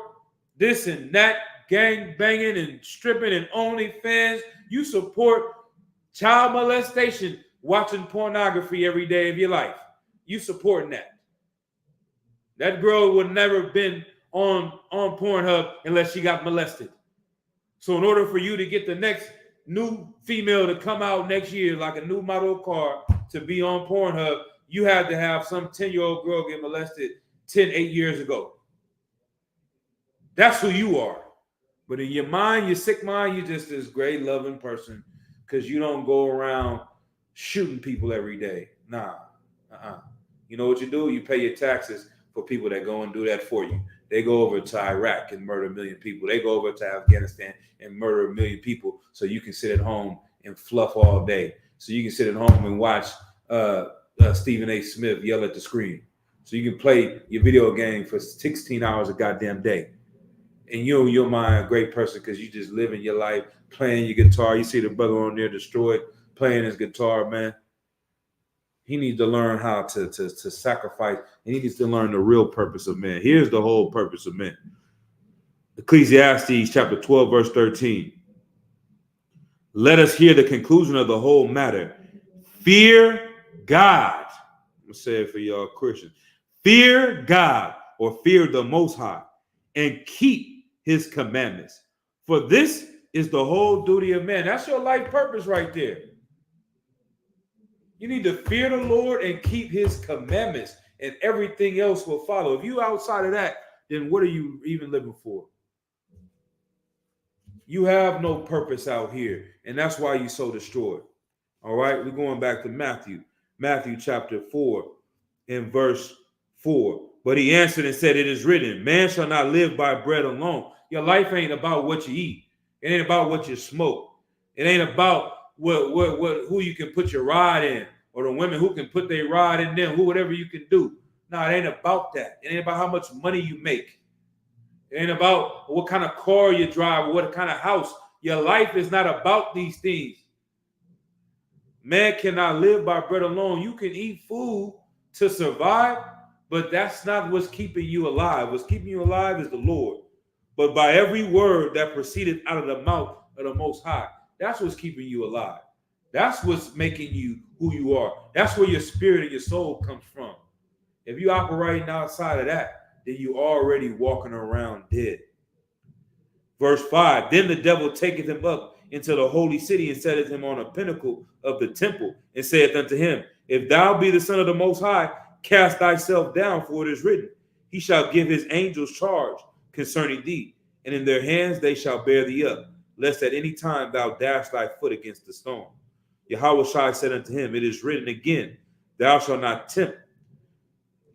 this and that, gang banging and stripping and OnlyFans. You support child molestation, watching pornography every day of your life. You supporting that. That girl would never have been on Pornhub unless she got molested. So in order for you to get the next new female to come out next year, like a new model car, to be on Pornhub, you had to have some 10-year-old girl get molested 8 years ago. That's who you are. But in your mind, your sick mind, you're just this great, loving person because you don't go around shooting people every day. Nah. You know what you do? You pay your taxes for people that go and do that for you. They go over to Iraq and murder 1 million people. They go over to Afghanistan and murder 1 million people so you can sit at home and fluff all day. So you can sit at home and watch Stephen A. Smith yell at the screen. So you can play your video game for 16 hours a goddamn day. And you in your mind a great person because you just living your life, playing your guitar. You see the brother on there destroyed, playing his guitar, man. He needs to learn how to sacrifice, and he needs to learn the real purpose of man. Here's the whole purpose of man. Ecclesiastes chapter 12, verse 13. Let us hear the conclusion of the whole matter. Fear God. I'm going to say it for y'all Christians. Fear God, or fear the Most High, and keep his commandments. For this is the whole duty of man. That's your life purpose right there. You need to fear the Lord and keep his commandments, and everything else will follow. If you outside of that, then what are you even living for? You have no purpose out here, and that's why you're so destroyed. All right, we're going back to Matthew chapter 4 and verse 4. But he answered and said, it is written, man shall not live by bread alone. Your life ain't about what you eat. It ain't about what you smoke. It ain't about who you can put your rod in, or the women who can put their rod in them, whatever you can do. No, it ain't about that. It ain't about how much money you make. It ain't about what kind of car you drive, or what kind of house. Your life is not about these things. Man cannot live by bread alone. You can eat food to survive, but that's not what's keeping you alive. What's keeping you alive is the Lord. But by every word that proceeded out of the mouth of the Most High, that's what's keeping you alive. That's what's making you who you are. That's where your spirit and your soul comes from. If you're operating outside of that, then you're already walking around dead. Verse 5, then the devil taketh him up into the holy city and setteth him on a pinnacle of the temple and saith unto him, if thou be the Son of the Most High, cast thyself down, for it is written, he shall give his angels charge concerning thee, and in their hands they shall bear thee up, lest at any time thou dash thy foot against the stone. Yahushua said unto him, it is written again, thou shalt not tempt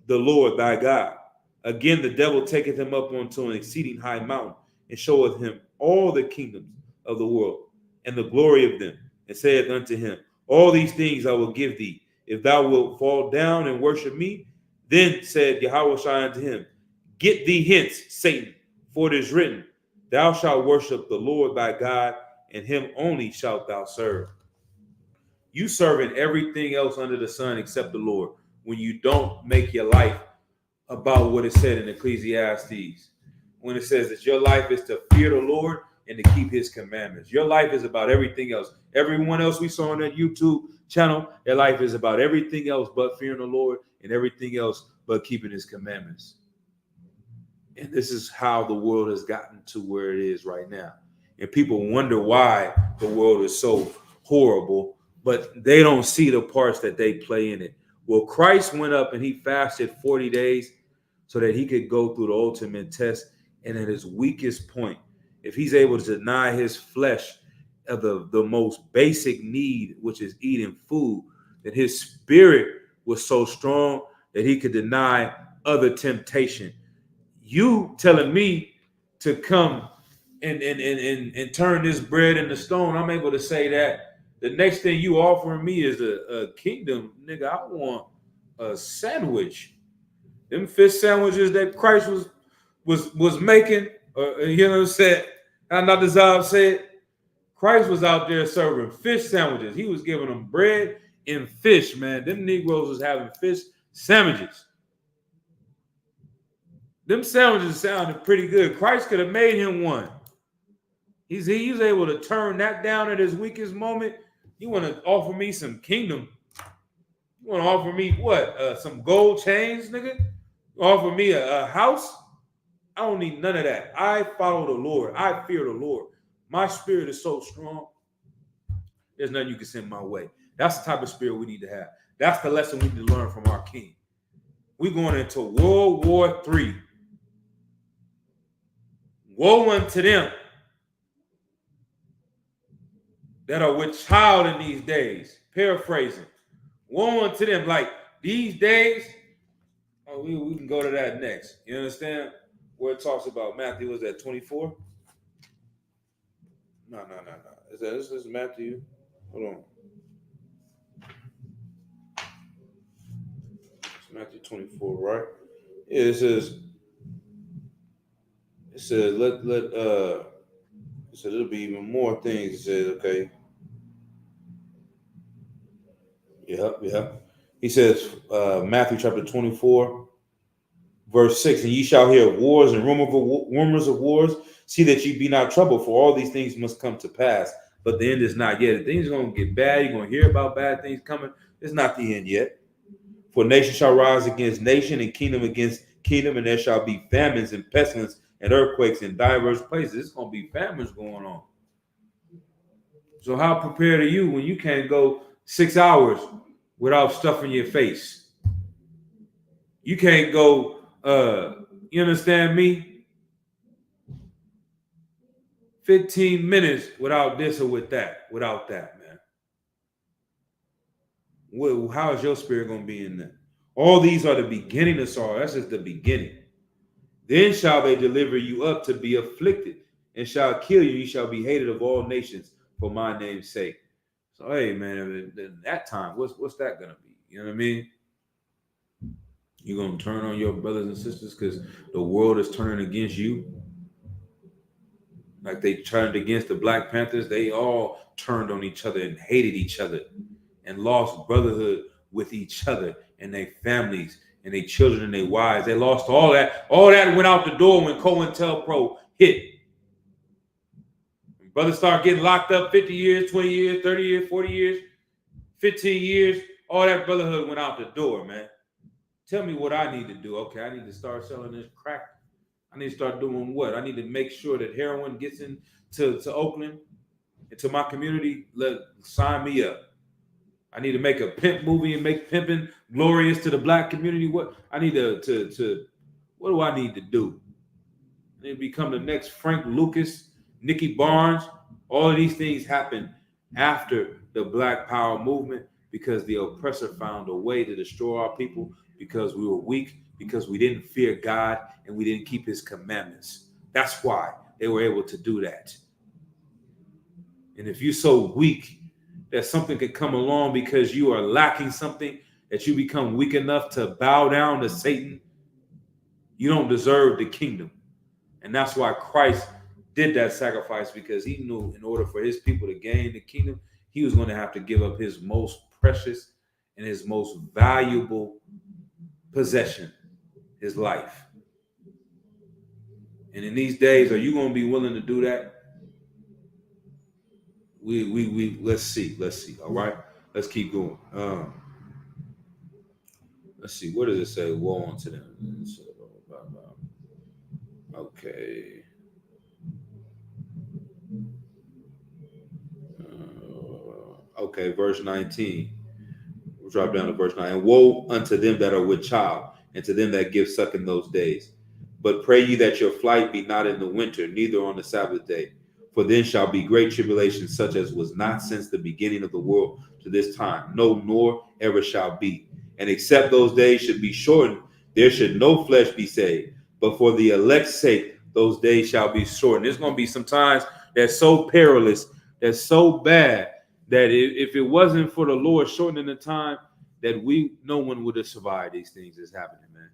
the Lord thy God. Again, the devil taketh him up unto an exceeding high mountain, and showeth him all the kingdoms of the world, and the glory of them, and saith unto him, all these things I will give thee, if thou wilt fall down and worship me. Then said Yahushua unto him, get thee hence, Satan, for it is written, thou shalt worship the Lord thy God, and him only shalt thou serve. You serving everything else under the sun except the Lord when you don't make your life about what it said in Ecclesiastes. When it says that your life is to fear the Lord and to keep his commandments. Your life is about everything else. Everyone else we saw on that YouTube channel, their life is about everything else but fearing the Lord and everything else but keeping his commandments. And this is how the world has gotten to where it is right now. And people wonder why the world is so horrible, but they don't see the parts that they play in it. Well, Christ went up and he fasted 40 days so that he could go through the ultimate test. And at his weakest point, if he's able to deny his flesh of the most basic need, which is eating food, then his spirit was so strong that he could deny other temptation. You telling me to come and turn this bread into stone, I'm able to say that. The next thing you offering me is a kingdom, nigga. I want a sandwich. Them fish sandwiches that Christ was making, you know what I'm saying? And Dr. Zab said, Christ was out there serving fish sandwiches. He was giving them bread and fish, man. Them Negroes was having fish sandwiches. Them sandwiches sounded pretty good. Christ could have made him one. He was able to turn that down at his weakest moment. You want to offer me some kingdom? You want to offer me what? Some gold chains, nigga? You offer me a house? I don't need none of that. I follow the Lord. I fear the Lord. My spirit is so strong. There's nothing you can send my way. That's the type of spirit we need to have. That's the lesson we need to learn from our King. We're going into World War III. Woe unto them that are with child in these days. Paraphrasing. Woe unto them, like these days. Oh, we can go to that next. You understand? Where it talks about Matthew, was that 24? No. This is Matthew. Hold on. It's Matthew 24, right? Yeah, it says it says there'll be even more things. It says, okay. Yep. He says, Matthew chapter 24, verse 6, and ye shall hear of wars and rumors of wars. See that ye be not troubled, for all these things must come to pass, but the end is not yet. Things are going to get bad. You're going to hear about bad things coming. It's not the end yet. For nation shall rise against nation, and kingdom against kingdom, and there shall be famines and pestilence and earthquakes in diverse places. It's going to be famines going on. So how prepared are you when you can't go 6 hours without stuffing your face? You can't go, you understand me? 15 minutes without this or without that, man. Well, how is your spirit going to be in that? All these are the beginning of sorrow. That's just the beginning. Then shall they deliver you up to be afflicted, and shall kill you. You shall be hated of all nations for my name's sake. So, hey, man, at that time, what's that going to be? You know what I mean? You're going to turn on your brothers and sisters because the world is turning against you? Like they turned against the Black Panthers, they all turned on each other and hated each other and lost brotherhood with each other and their families and their children and their wives. They lost all that. All that went out the door when COINTELPRO hit. When brothers start getting locked up 50 years, 20 years, 30 years, 40 years, 15 years, all that brotherhood went out the door, man. Tell me what I need to do. Okay, I need to start selling this crack. I need to start doing what? I need to make sure that heroin gets into Oakland, into my community. Sign me up. I need to make a pimp movie and make pimping glorious to the Black community. What I need what do I need to do? I need to become the next Frank Lucas, Nicky Barnes. All of these things happen after the Black Power movement because the oppressor found a way to destroy our people because we were weak, because we didn't fear God and we didn't keep his commandments. That's why they were able to do that. And if you're so weak that something could come along because you are lacking something, that you become weak enough to bow down to Satan, you don't deserve the kingdom. And that's why Christ did that sacrifice, because he knew in order for his people to gain the kingdom, he was going to have to give up his most precious and his most valuable possession, his life. And in these days, are you going to be willing to do that? We let's see. All right, let's keep going. Let's see. What does it say? Woe unto them. Okay. Okay, verse 19. We'll drop down to verse 9. And woe unto them that are with child, and to them that give suck in those days. But pray ye that your flight be not in the winter, neither on the Sabbath day. For then shall be great tribulation, such as was not since the beginning of the world to this time, no, nor ever shall be. And except those days should be shortened, there should no flesh be saved. But for the elect's sake, those days shall be shortened. There's going to be some times that's so perilous, that's so bad, that if it wasn't for the Lord shortening the time, that no one would have survived these things that's happening, man.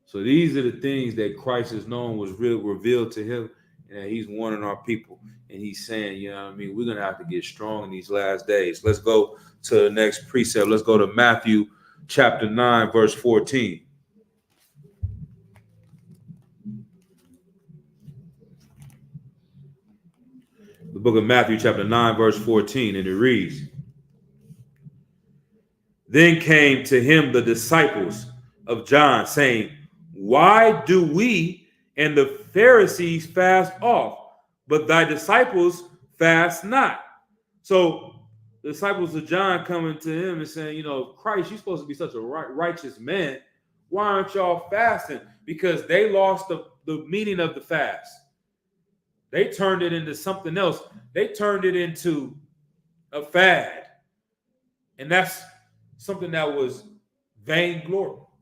So these are the things that Christ has known was revealed to him, and he's warning our people. And he's saying, you know what I mean, we're going to have to get strong in these last days. Let's go to the next precept. Let's go to Matthew chapter 9, verse 14. The book of Matthew chapter 9, verse 14, and it reads, Then came to him the disciples of John, saying, Why do we and the Pharisees fast oft, but thy disciples fast not? So the disciples of John coming to him and saying, Christ, you're supposed to be such a righteous man. Why aren't y'all fasting? Because they lost the meaning of the fast. They turned it into something else. They turned it into a fad. And that's something that was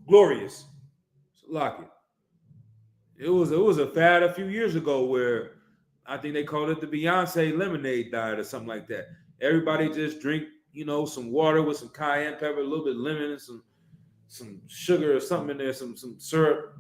glorious. So lock it. It was a fad a few years ago where I think they called it the Beyonce lemonade diet or something like that. Everybody just drink, some water with some cayenne pepper, a little bit of lemon, and some sugar or something in there, some syrup.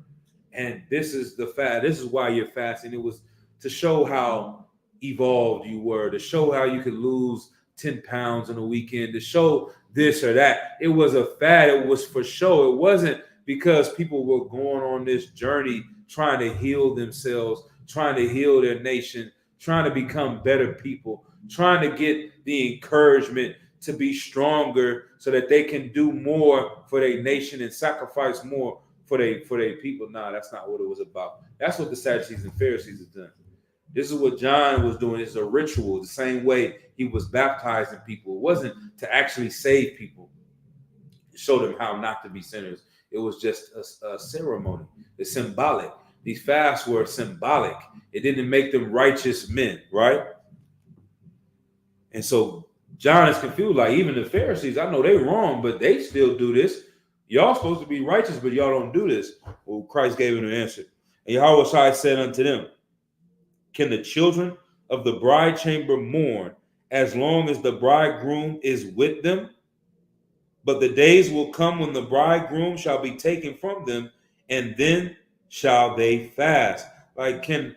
And this is the fad. This is why you're fasting. It was to show how evolved you were, to show how you could lose 10 pounds in a weekend, to show this or that. It was a fad. It was for show. It wasn't because people were going on this journey trying to heal themselves, trying to heal their nation, trying to become better people, trying to get the encouragement to be stronger so that they can do more for their nation and sacrifice more for their people. Nah, that's not what it was about. That's what the Sadducees and Pharisees have done. This is what John was doing. It's a ritual, the same way he was baptizing people. It wasn't to actually save people, show them how not to be sinners. It was just a ceremony. It's symbolic. These fasts were symbolic. It didn't make them righteous men, right? And so John is confused. Like, even the Pharisees, I know they're wrong, but they still do this. Y'all supposed to be righteous, but y'all don't do this. Well, Christ gave him an answer. And Yahweh said unto them, can the children of the bride chamber mourn as long as the bridegroom is with them? But the days will come when the bridegroom shall be taken from them, and then shall they fast. Like, can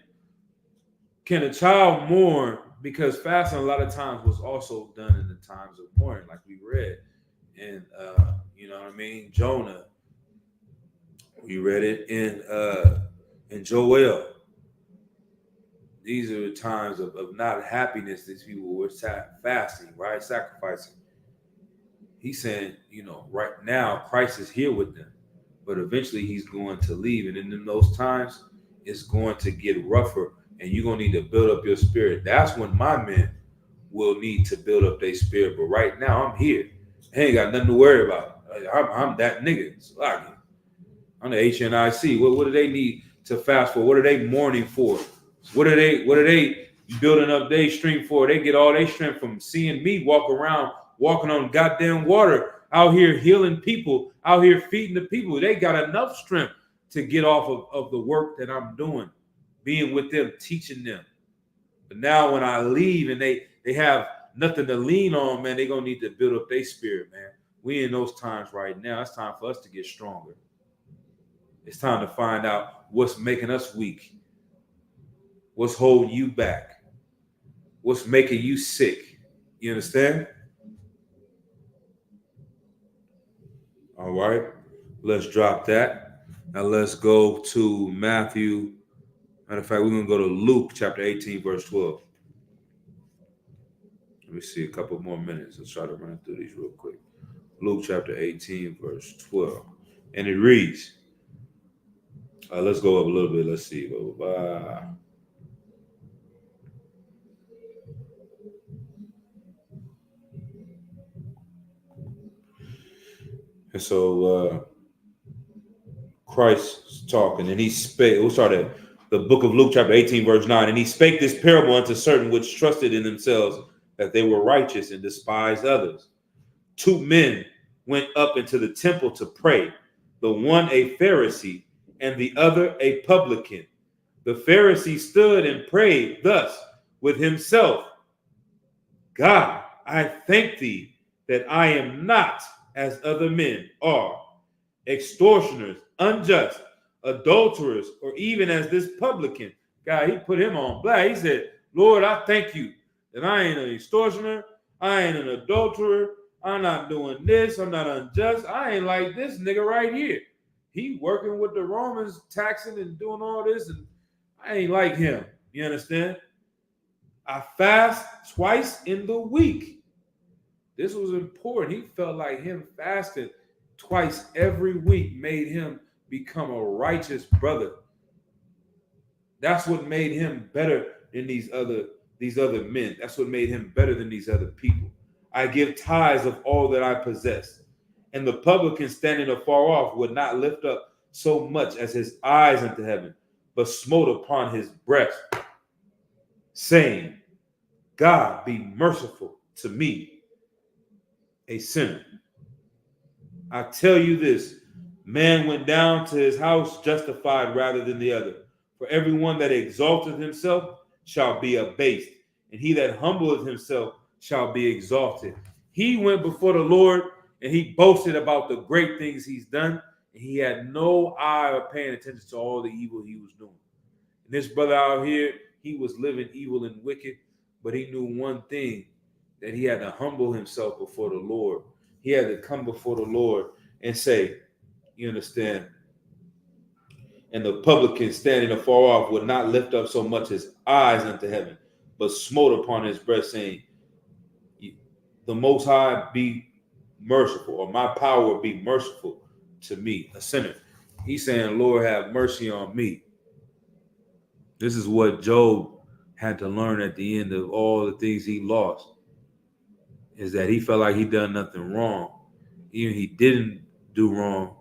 a child mourn? Because fasting a lot of times was also done in the times of mourning, like we read. And you know what I mean? Jonah. We read it in Joel. These are the times of not happiness. These people were fasting, right? Sacrificing. He's saying, right now, Christ is here with them, but eventually he's going to leave. And in those times, it's going to get rougher, and you're going to need to build up your spirit. That's when my men will need to build up their spirit. But right now, I'm here. I ain't got nothing to worry about. I'm that nigga. So I'm the HNIC. What do they need to fast for? What are they mourning for? What are they building up their strength for? They get all their strength from seeing me walking on goddamn water, out here healing people, out here feeding the people. They got enough strength to get off of the work that I'm doing, being with them, teaching them. But now when I leave and they have nothing to lean on, man, they're going to need to build up their spirit, man. We in those times right now. It's time for us to get stronger. It's time to find out what's making us weak. What's holding you back? What's making you sick? You understand? All right. Let's drop that. Now let's go to Matthew. Matter of fact, we're going to go to Luke chapter 18, verse 12. Let me see a couple more minutes. Let's try to run through these real quick. Luke chapter 18, verse 12. And it reads, let's go up a little bit. Let's see. And so Christ is talking, and he spake. We'll start at the book of Luke, chapter 18, verse 9. And he spake this parable unto certain which trusted in themselves that they were righteous and despised others. 2 men went up into the temple to pray, the one a Pharisee and the other a publican. The Pharisee stood and prayed thus with himself, God, I thank thee that I am not as other men are, extortioners, unjust, adulterers, or even as this publican. God, he put him on blast. He said, Lord, I thank you that I ain't an extortioner, I ain't an adulterer, I'm not doing this, I'm not unjust, I ain't like this nigga right here. He working with the Romans, taxing and doing all this, and I ain't like him. You understand? I fast twice in the week. This was important. He felt like him fasting twice every week made him become a righteous brother. That's what made him better than these other men. That's what made him better than these other people. I give tithes of all that I possess. And the publican standing afar off would not lift up so much as his eyes unto heaven, but smote upon his breast, saying, God, be merciful to me, a sinner. I tell you this, man went down to his house justified rather than the other. For everyone that exalteth himself shall be abased, and he that humbleth himself shall be exalted. He went before the Lord and he boasted about the great things he's done, and he had no eye of paying attention to all the evil he was doing. And this brother out here, he was living evil and wicked, but he knew one thing, that he had to humble himself before the Lord. He had to come before the Lord and say, you understand? And the publican standing afar off would not lift up so much his eyes unto heaven, but smote upon his breast, saying, the Most High be merciful, or my power be merciful to me, a sinner. He's saying, Lord, have mercy on me. This is what Job had to learn at the end of all the things he lost, is that he felt like he done nothing wrong. Even he didn't do wrong.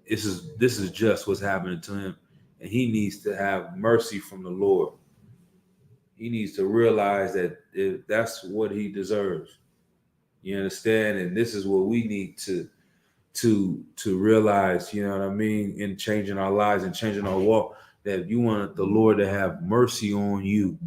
This is just what's happening to him, and he needs to have mercy from the Lord. He needs to realize that that's what he deserves. You understand? And this is what we need to realize, you know what I mean, in changing our lives and changing our walk, that you want the Lord to have mercy on you.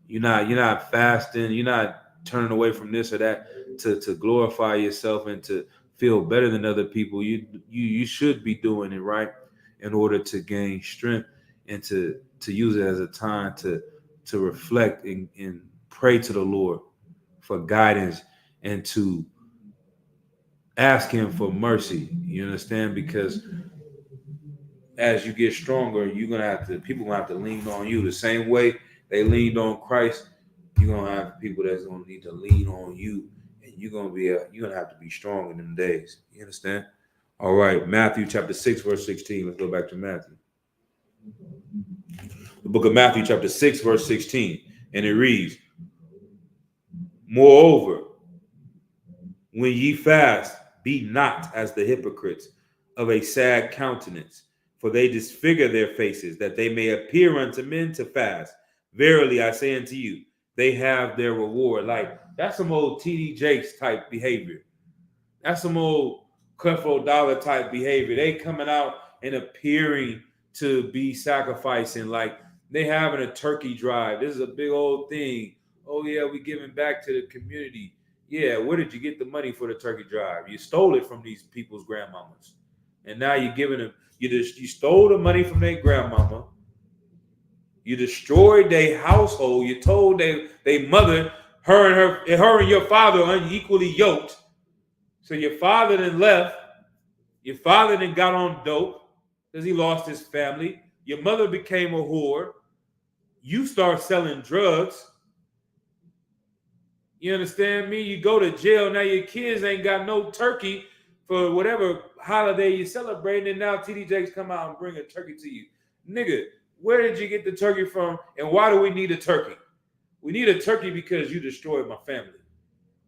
You're not fasting, you're not turning away from this or that to glorify yourself and to feel better than other people. You should be doing it right in order to gain strength and to use it as a time to reflect and pray to the Lord for guidance and to ask him for mercy. You understand? Because as you get stronger, people gonna have to lean on you the same way they leaned on Christ. You're gonna have people that's gonna need to lean on you, and you're gonna have to be strong in them days. You understand? All right, Matthew chapter 6, verse 16. Let's go back to Matthew. The book of Matthew chapter 6, verse 16, and it reads, moreover, when ye fast, be not as the hypocrites of a sad countenance, for they disfigure their faces, that they may appear unto men to fast. Verily I say unto you, they have their reward. Like, that's some old TD Jakes type behavior. That's some old Creflo Dollar type behavior. They coming out and appearing to be sacrificing, like they having a turkey drive. This is a big old thing. Oh yeah, we giving back to the community. Yeah, where did you get the money for the turkey drive? You stole it from these people's grandmamas, and now you're giving them. You stole the money from their grandmama. You destroyed their household. You told their mother, her and your father are unequally yoked. So your father then left. Your father then got on dope because he lost his family. Your mother became a whore. You start selling drugs. You understand me? You go to jail. Now your kids ain't got no turkey for whatever holiday you're celebrating. And now TD Jakes come out and bring a turkey to you. Nigga, where did you get the turkey from? And why do we need a turkey? We need a turkey because you destroyed my family.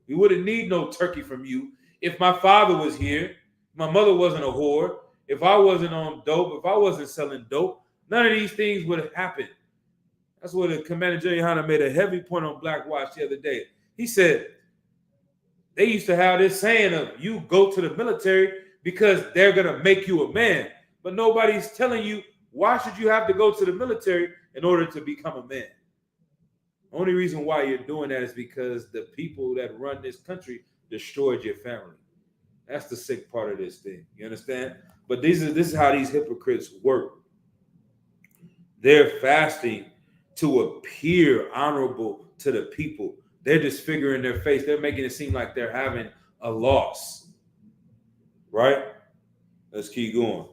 We wouldn't need no turkey from you if my father was here, my mother wasn't a whore, if I wasn't on dope, if I wasn't selling dope, none of these things would have happened. That's what the Commander General Hunter made a heavy point on Black Watch the other day. He said they used to have this saying of you go to the military because they're going to make you a man. But nobody's telling you, why should you have to go to the military in order to become a man? Only reason why you're doing that is because the people that run this country destroyed your family. That's the sick part of this thing. You understand? But this is how these hypocrites work. They're fasting to appear honorable to the people. They're disfiguring their face. They're making it seem like they're having a loss. Right? Let's keep going.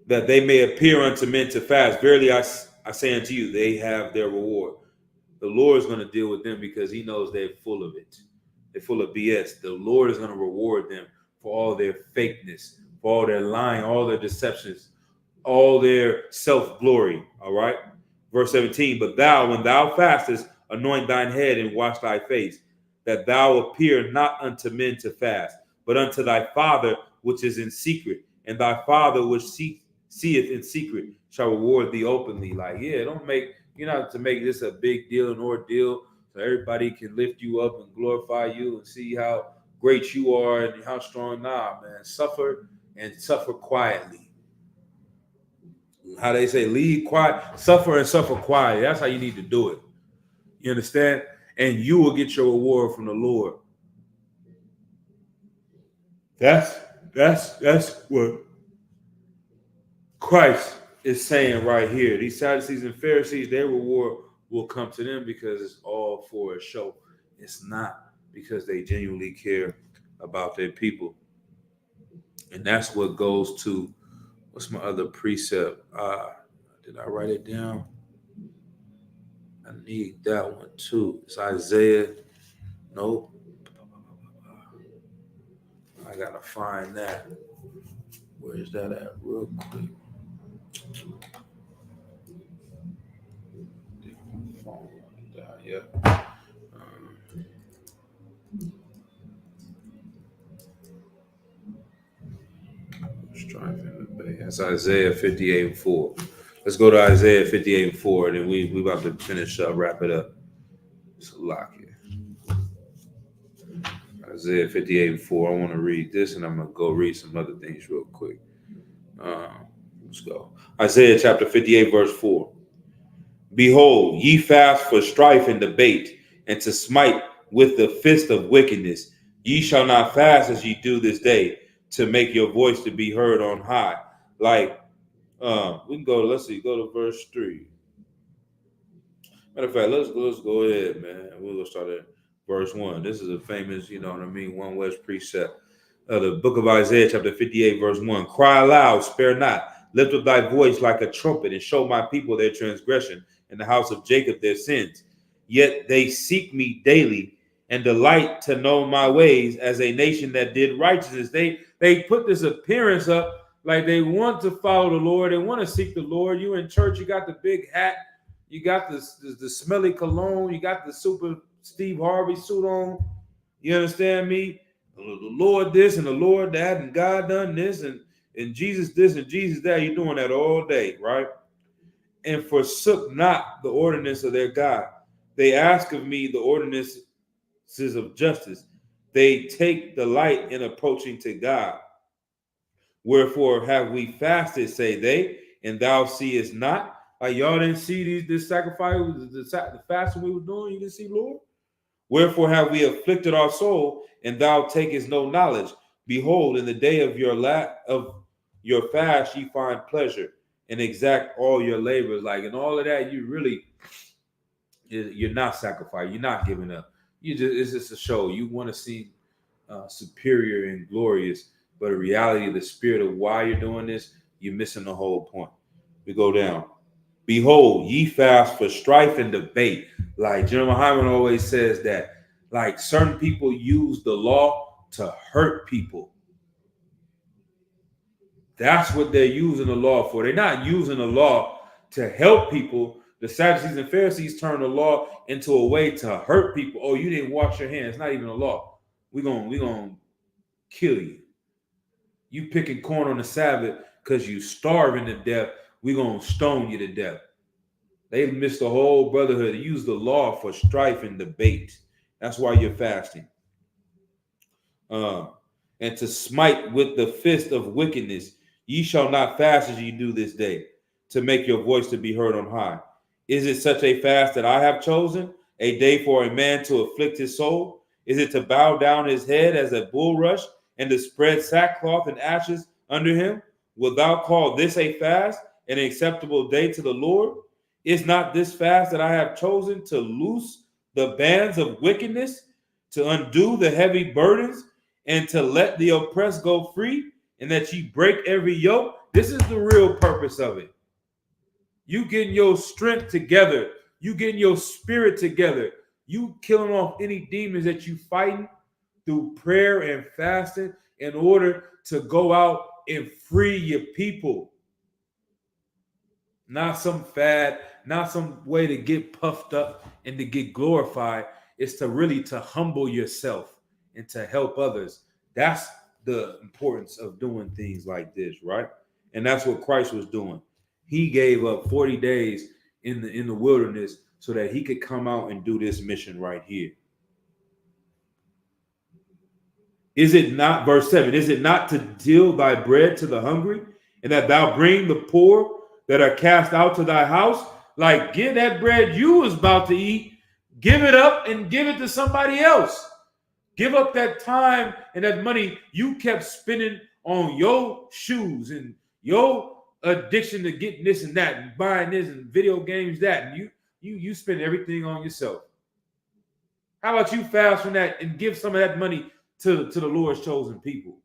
That they may appear unto men to fast. Verily I say unto you, they have their reward. The Lord is going to deal with them because he knows they're full of it. They're full of BS. The Lord is going to reward them for all their fakeness, for all their lying, all their deceptions, all their self-glory. All right? Verse 17, but thou, when thou fastest, anoint thine head and wash thy face, that thou appear not unto men to fast, but unto thy Father which is in secret, and thy Father which seeth in secret shall reward thee openly. Like, yeah, you're not to make this a big deal, an ordeal, so everybody can lift you up and glorify you and see how great you are and how strong. Nah, man, suffer and suffer quietly. How they say, lead quiet, suffer and suffer quiet. That's how you need to do it. You understand? And you will get your reward from the Lord. That's what Christ is saying right here. These Sadducees and Pharisees, their reward will come to them because it's all for a show. It's not because they genuinely care about their people. And that's what goes to, what's my other precept? Did I write it down? I need that one too. It's Isaiah. Nope. I gotta find that. Where's that at? Real quick. Yeah. Strife in the bay. That's Isaiah 58:4. Let's go to Isaiah 58:4, and then we about to finish up, wrap it up. It's a lot here. Isaiah 58:4. I want to read this, and I'm gonna go read some other things real quick. Let's go. Isaiah chapter 58, verse 4. Behold, ye fast for strife and debate, and to smite with the fist of wickedness. Ye shall not fast as ye do this day, to make your voice to be heard on high. Like, we can go, let's see, go to verse 3. Matter of fact, let's go ahead, man. We're going to start at verse 1. This is a famous, One West precept. The book of Isaiah, chapter 58, verse 1. Cry aloud, spare not. Lift up thy voice like a trumpet, and show my people their transgression, and the house of Jacob their sins. Yet they seek me daily, and delight to know my ways, as a nation that did righteousness. They put this appearance up like they want to follow the Lord. They want to seek the Lord. You in church, you got the big hat, you got the smelly cologne, you got the super Steve Harvey suit on. You understand me? The Lord this and the Lord that, and God done this, and Jesus this and Jesus that. You're doing that all day, right? And forsook not the ordinance of their God. They ask of me the ordinances of justice. They take delight in approaching to God. Wherefore have we fasted, say they, and thou seest not? Like, y'all didn't see this sacrifice, the fasting we were doing? You didn't see, Lord? Wherefore have we afflicted our soul, and thou takest no knowledge? Behold, in the day of your fast ye find pleasure, and exact all your labors. Like, in all of that, you're not sacrificing, you're not giving up. It's just a show. You want to seem superior and glorious, but the reality of the spirit of why you're doing this, you're missing the whole point. We go down. Behold, ye fast for strife and debate. Like General Hyman always says that, like, certain people use the law to hurt people. That's what they're using the law for. They're not using the law to help people. The Sadducees and Pharisees turn the law into a way to hurt people. Oh, you didn't wash your hands. It's not even a law. We're gonna kill you. You picking corn on the Sabbath because you starving to death. We're gonna stone you to death. They missed the whole brotherhood. They use the law for strife and debate. That's why you're fasting. And to smite with the fist of wickedness. Ye shall not fast as ye do this day, to make your voice to be heard on high. Is it such a fast that I have chosen, a day for a man to afflict his soul? Is it to bow down his head as a bulrush, and to spread sackcloth and ashes under him? Wilt thou call this a fast, an acceptable day to the Lord? Is not this fast that I have chosen to loose the bands of wickedness, to undo the heavy burdens, and to let the oppressed go free, and that ye break every yoke? This is the real purpose of it. You getting your strength together. You getting your spirit together. You killing off any demons that you fighting through prayer and fasting in order to go out and free your people. Not some fad, not some way to get puffed up and to get glorified. It's to really to humble yourself and to help others. That's the importance of doing things like this, right? And that's what Christ was doing. He gave up 40 days in the wilderness so that he could come out and do this mission right here. Is it not, verse 7, is it not to deal thy bread to the hungry, and that thou bring the poor that are cast out to thy house? Like, give that bread you was about to eat, give it up and give it to somebody else. Give up that time and that money you kept spending on your shoes and your addiction to getting this and that and buying this and video games that, and you spend everything on yourself. How about you fast from that and give some of that money to the Lord's chosen people?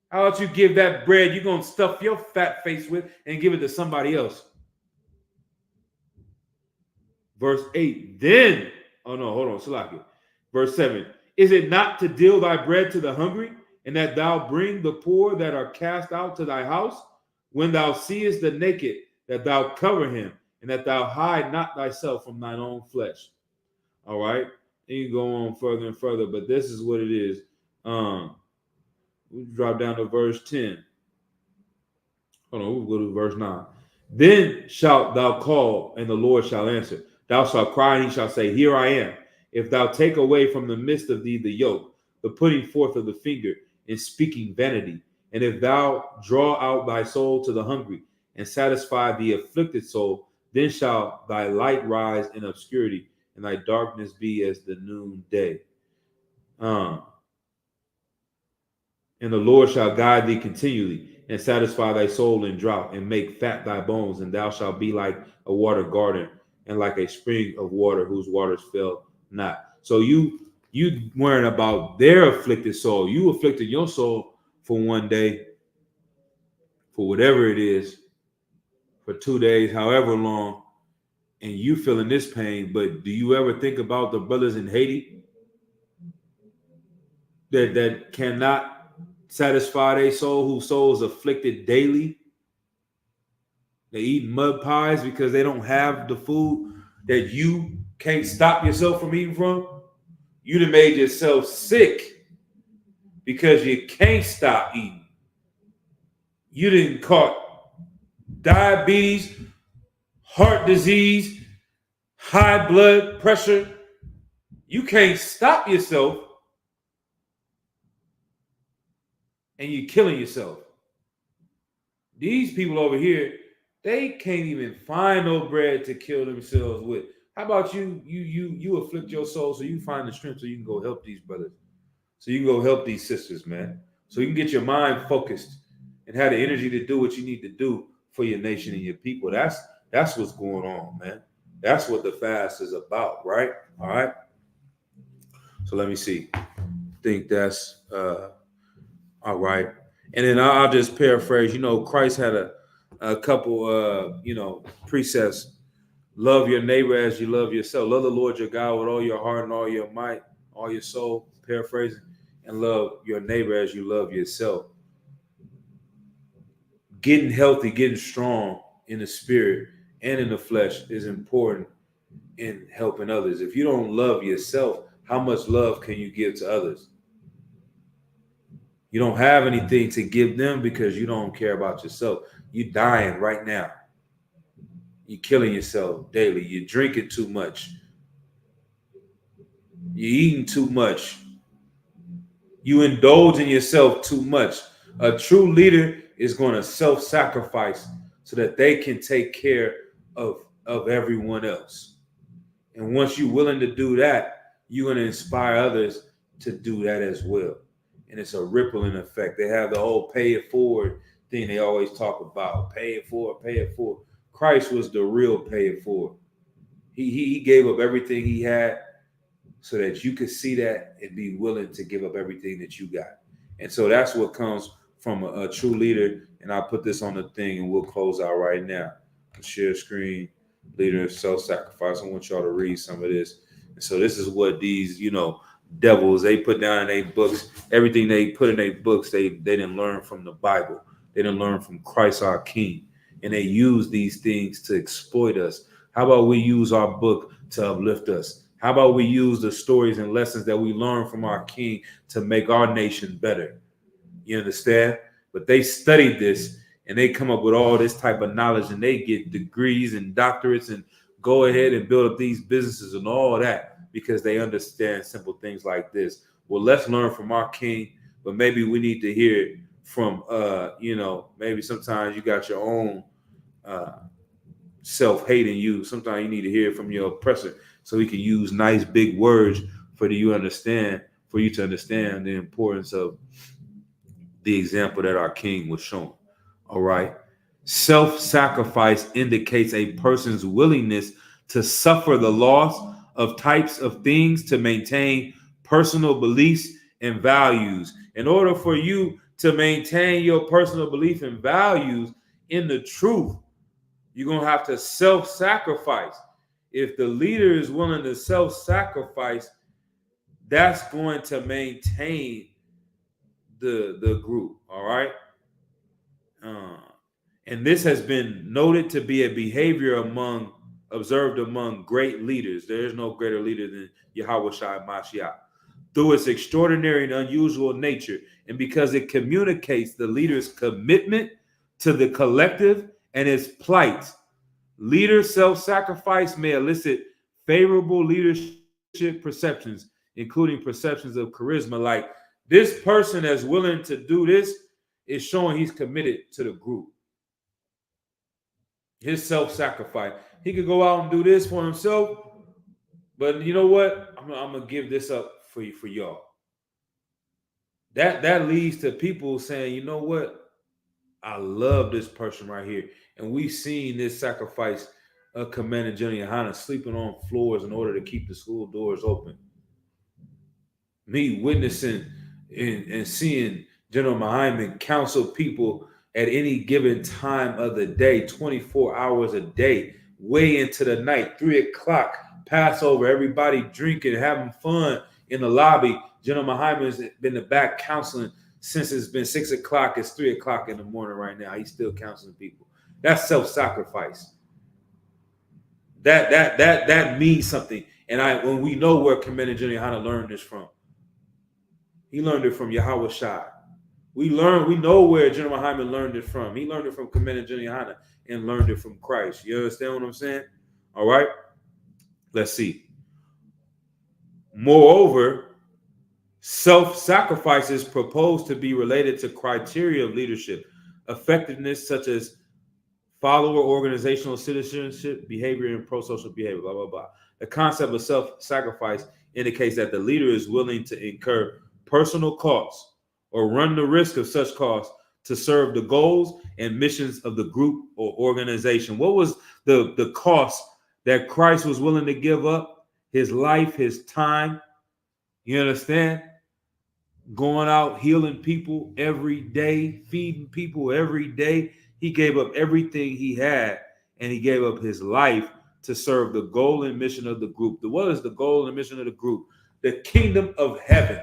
How about you give that bread you're going to stuff your fat face with and give it to somebody else? Verse 8, then, oh no, hold on, Salaki. Verse 7, is it not to deal thy bread to the hungry, and that thou bring the poor that are cast out to thy house? When thou seest the naked, that thou cover him, and that thou hide not thyself from thine own flesh. All right, and you go on further and further, but this is what it is. We drop down to verse 10. Hold on, we'll go to verse 9. Then shalt thou call, and the Lord shall answer. Thou shalt cry, and he shall say, here I am. If thou take away from the midst of thee the yoke, the putting forth of the finger, and speaking vanity, and if thou draw out thy soul to the hungry, and satisfy the afflicted soul, then shall thy light rise in obscurity, and thy darkness be as the noonday. And the Lord shall guide thee continually, and satisfy thy soul in drought, and make fat thy bones, and thou shalt be like a water garden, and like a spring of water whose waters fail not. So you worrying about their afflicted soul. You afflicted your soul for one day, for whatever it is, for 2 days, however long, and you feeling this pain. But do you ever think about the brothers in Haiti that cannot satisfy their soul, whose soul is afflicted daily? They eat mud pies because they don't have the food that you can't stop yourself from eating from. You done made yourself sick because you can't stop eating. You didn't caught diabetes, heart disease, high blood pressure. You can't stop yourself, and you're killing yourself. These people over here, they can't even find no bread to kill themselves with. How about you afflict your soul so you find the strength so you can go help these brothers, so you can go help these sisters, man, so you can get your mind focused and have the energy to do what you need to do for your nation and your people. That's what's going on, man. That's what the fast is about, right? All right. So let me see. I think that's all right. And then I'll just paraphrase. Christ had a couple precepts. Love your neighbor as you love yourself. Love the Lord your God with all your heart and all your might, all your soul, paraphrasing, and love your neighbor as you love yourself. Getting healthy, getting strong in the spirit and in the flesh is important in helping others. If you don't love yourself, how much love can you give to others? You don't have anything to give them because you don't care about yourself. You're dying right now. You're killing yourself daily. You're drinking too much. You're eating too much. You indulge in yourself too much. A true leader is going to self-sacrifice so that they can take care of everyone else. And once you're willing to do that, you're going to inspire others to do that as well. And it's a rippling effect. They have the whole pay it forward thing they always talk about. Pay it forward, pay it forward. Christ was the real pay it forward. He gave up everything he had so that you could see that and be willing to give up everything that you got. And so that's what comes from a true leader. And I'll put this on the thing and we'll close out right now. Share screen, leader of self-sacrifice. I want y'all to read some of this. And so this is what these, devils, they put down in their books. Everything they put in their books, they didn't learn from the Bible. They didn't learn from Christ our King. And they use these things to exploit us. How about we use our book to uplift us? How about we use the stories and lessons that we learn from our King to make our nation better? You understand? But they studied this and they come up with all this type of knowledge and they get degrees and doctorates and go ahead and build up these businesses and all that because they understand simple things like this. Well, let's learn from our king, but maybe we need to hear it from, maybe sometimes you got your own self-hate in you. Sometimes you need to hear it from your oppressor so he can use nice big words for you to understand the importance of the example that our king was showing. All right. Self-sacrifice indicates a person's willingness to suffer the loss of types of things to maintain personal beliefs and values. In order for you to maintain your personal belief and values in the truth, you're going to have to self-sacrifice. If the leader is willing to self-sacrifice, that's going to maintain the group. All right. And this has been noted to be a behavior observed among great leaders. There is no greater leader than Yahushua Mashiach. Through its extraordinary and unusual nature, and because it communicates the leader's commitment to the collective and its plight, leader self-sacrifice may elicit favorable leadership perceptions, including perceptions of charisma. Like, this person that's willing to do this is showing he's committed to the group. His self-sacrifice. He could go out and do this for himself, but you know what? I'm gonna give this up for y'all. That leads to people saying, you know what? I love this person right here. And we've seen this sacrifice of Commander General Yohana sleeping on floors in order to keep the school doors open. Me witnessing and seeing General Muhammad counsel people at any given time of the day, 24 hours a day, way into the night, 3 o'clock, Passover, everybody drinking, having fun in the lobby. General Muhammad has been in the back counseling since it's been 6 o'clock. It's 3 o'clock in the morning right now. He's still counseling people. That's self-sacrifice. That means something. And when we know where Commander General Yohana learned this from, he learned it from Yahweh Shai. We know where General Muhammad learned it from. He learned it from Commander General Yohana and learned it from Christ. You understand what I'm saying? All right. Let's see. Moreover, self-sacrifice is proposed to be related to criteria of leadership, effectiveness such as follower organizational citizenship, behavior, and pro-social behavior, blah, blah, blah. The concept of self-sacrifice indicates that the leader is willing to incur personal costs or run the risk of such costs to serve the goals and missions of the group or organization. What was the cost that Christ was willing to give up? His life, his time. You understand? Going out, healing people every day, feeding people every day. He gave up everything he had, and he gave up his life to serve the goal and mission of the group. What is the goal and mission of the group? The kingdom of heaven.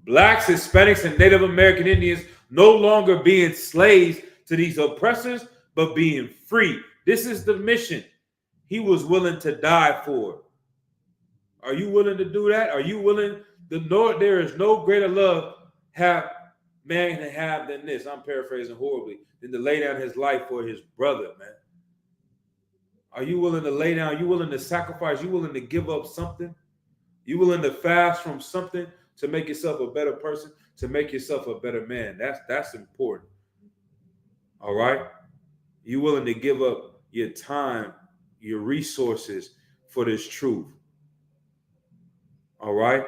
Blacks, Hispanics, and Native American Indians no longer being slaves to these oppressors, but being free. This is the mission he was willing to die for. Are you willing to do that? Are you willing? There is no greater love man to have than this. I'm paraphrasing horribly. Than to lay down his life for his brother, man. Are you willing to lay down? Are you willing to sacrifice? Are you willing to give up something? You willing to fast from something to make yourself a better person, to make yourself a better man? That's important. All right? You willing to give up your time, your resources for this truth. All right?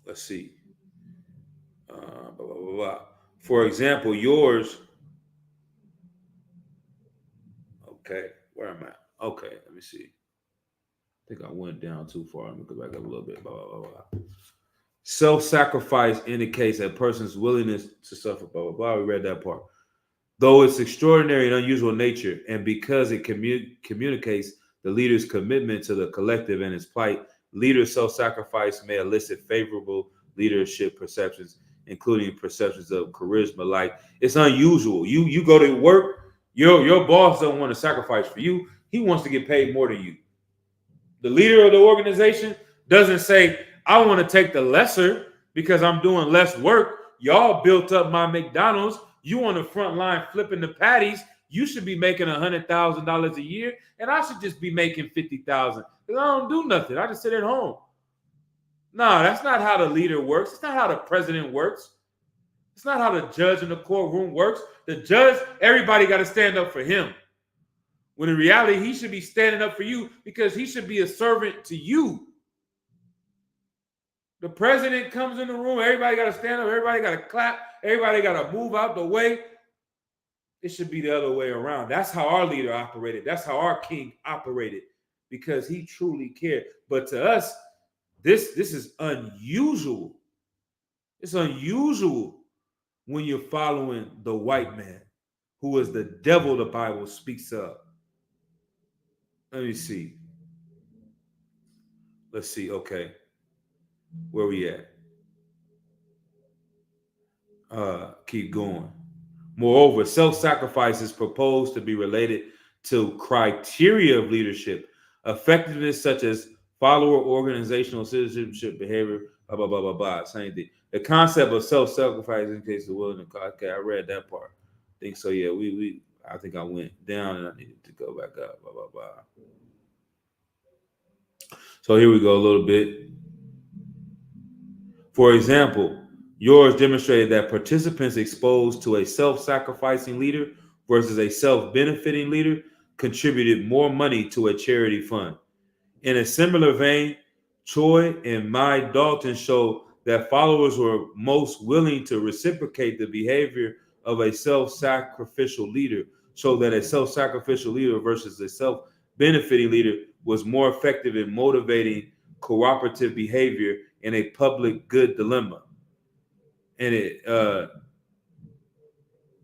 Let's see. Blah, blah, blah, blah. For example, yours. Okay, where am I? Okay, let me see. I think I went down too far. Let me go back up a little bit. Blah, blah, blah, blah. Self-sacrifice indicates a person's willingness to suffer. Blah, blah, blah. We read that part. Though it's extraordinary and unusual nature, and because it communicates the leader's commitment to the collective and its plight, leader's self-sacrifice may elicit favorable leadership perceptions, including perceptions of charisma. Like, it's unusual. You go to work, your boss doesn't want to sacrifice for you. He wants to get paid more than you. The leader of the organization doesn't say, I want to take the lesser because I'm doing less work. Y'all built up my McDonald's. You on the front line flipping the patties. You should be making $100,000 a year, and I should just be making $50,000 because I don't do nothing. I just sit at home. No, that's not how the leader works. It's not how the president works. It's not how the judge in the courtroom works. The judge, everybody got to stand up for him. When in reality, he should be standing up for you because he should be a servant to you. The president comes in the room, everybody got to stand up, everybody got to clap, everybody got to move out the way. It should be the other way around. That's how our leader operated. That's how our king operated because he truly cared. But to us, this is unusual. It's unusual when you're following the white man, who is the devil the Bible speaks of. Let me see. Let's see. Okay. Where we at? Keep going. Moreover, self-sacrifice is proposed to be related to criteria of leadership, effectiveness such as follower, organizational, citizenship, behavior, blah, blah, blah, blah, blah. Same thing. The concept of self-sacrifice in case the will. Okay, I read that part. I think so. Yeah, I think I went down and I needed to go back up. Blah, blah, blah. So here we go a little bit. For example, yours demonstrated that participants exposed to a self-sacrificing leader versus a self-benefiting leader contributed more money to a charity fund. In a similar vein, Choi and Mai Dalton show that followers were most willing to reciprocate the behavior of a self-sacrificial leader, so that a self-sacrificial leader versus a self-benefiting leader was more effective in motivating cooperative behavior in a public good dilemma. And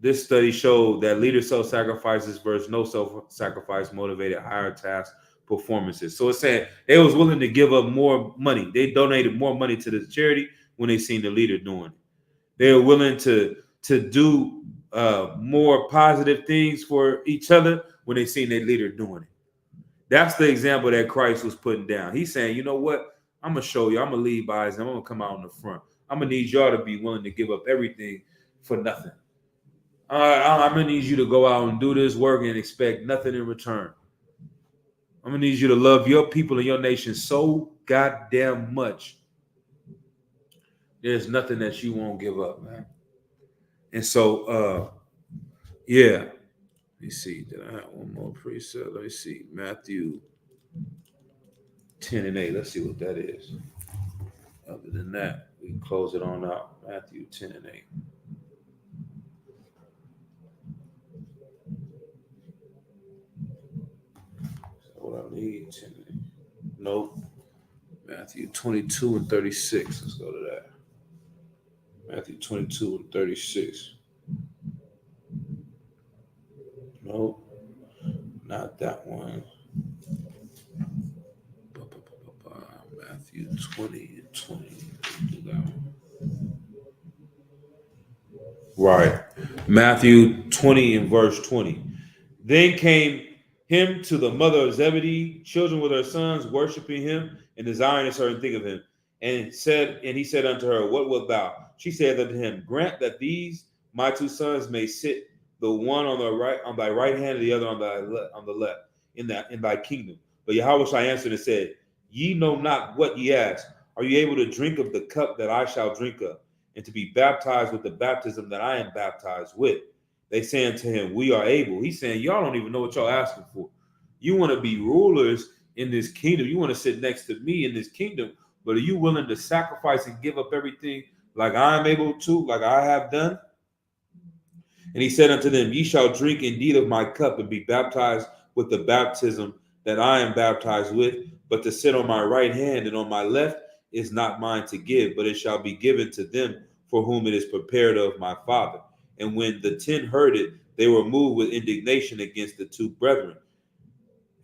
this study showed that leader self-sacrifices versus no self-sacrifice motivated higher task performances. So it's saying they was willing to give up more money. They donated more money to the charity when they seen the leader doing it. They were willing to do more positive things for each other when they seen their leader doing it. That's the example that Christ was putting down. He's saying, you know what? I'm going to show you. I'm going to lead by example. I'm going to come out in the front. I'm going to need y'all to be willing to give up everything for nothing. I'm going to need you to go out and do this work and expect nothing in return. I'm going to need you to love your people and your nation so goddamn much. There's nothing that you won't give up, man. And so, yeah. Let me see. Did I have one more precept? Let me see. Matthew 10 and 8. Let's see what that is. Other than that, we can close it on out. Matthew 10 and 8. Is that what I need? 10 and 8. Nope. Matthew 22 and 36. Let's go to that. Matthew 22 and 36. Nope. Not that one. Matthew 20 and 20. Do that one. Right. Matthew 20 and verse 20. Then came him to the mother of Zebedee, children with her sons, worshiping him and desiring a certain thing of him. And he said unto her, what wilt thou? She said unto him, grant that these my two sons may sit, the one on thy right hand, and the other on the left, in thy kingdom. But Yahushua answered and said, ye know not what ye ask. Are you able to drink of the cup that I shall drink of, and to be baptized with the baptism that I am baptized with? They say unto him, we are able. He's saying, y'all don't even know what y'all asking for. You want to be rulers in this kingdom. You want to sit next to me in this kingdom, but are you willing to sacrifice and give up everything like I am able to, like I have done? And he said unto them, ye shall drink indeed of my cup and be baptized with the baptism that I am baptized with, but to sit on my right hand and on my left is not mine to give, but it shall be given to them for whom it is prepared of my Father. And when the 10 heard it, they were moved with indignation against the two brethren.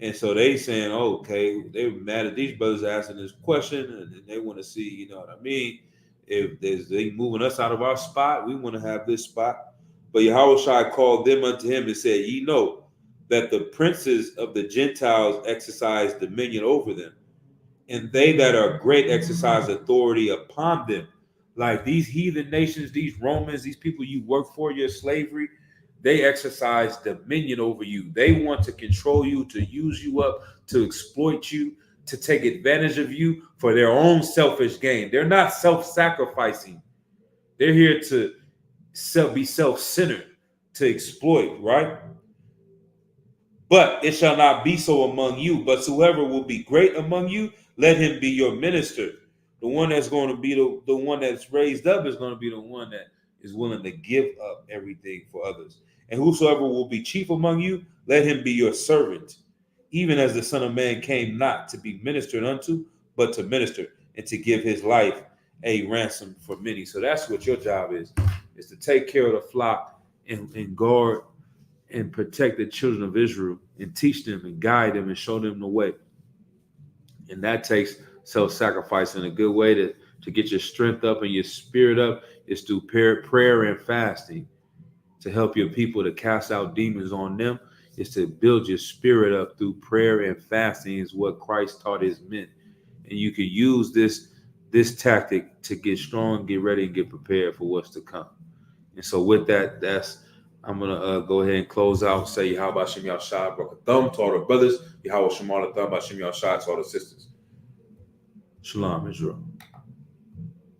And so they saying, okay, they were mad at these brothers asking this question, and they want to see, you know what I mean? If they moving us out of our spot, we want to have this spot. But Yahushua called them unto him and said, ye know that the princes of the Gentiles exercise dominion over them, and they that are great exercise authority upon them. Like these heathen nations, these Romans, these people you work for, your slavery, they exercise dominion over you. They want to control you, to use you up, to exploit you, to take advantage of you for their own selfish gain. They're not self-sacrificing. They're here to be self-centered, to exploit, right? But it shall not be so among you. But whoever will be great among you, let him be your minister. The one that's going to be the one that's raised up is going to be the one that is willing to give up everything for others. And whosoever will be chief among you, let him be your servant, even as the Son of Man came not to be ministered unto, but to minister and to give his life a ransom for many. So that's what your job is to take care of the flock and guard and protect the children of Israel and teach them and guide them and show them the way. And that takes self-sacrifice. And a good way to get your strength up and your spirit up is through prayer and fasting. To help your people to cast out demons on them is to build your spirit up through prayer and fasting is what Christ taught his men. And you can use this tactic to get strong, get ready, and get prepared for what's to come. And so with that, I'm going to go ahead and close out, say Yahweh Shem Yahshua, broke a thumb to all the brothers, Yahweh Shem Allah thumb, Shem Yahshua to all the sisters. Shalom, Israel.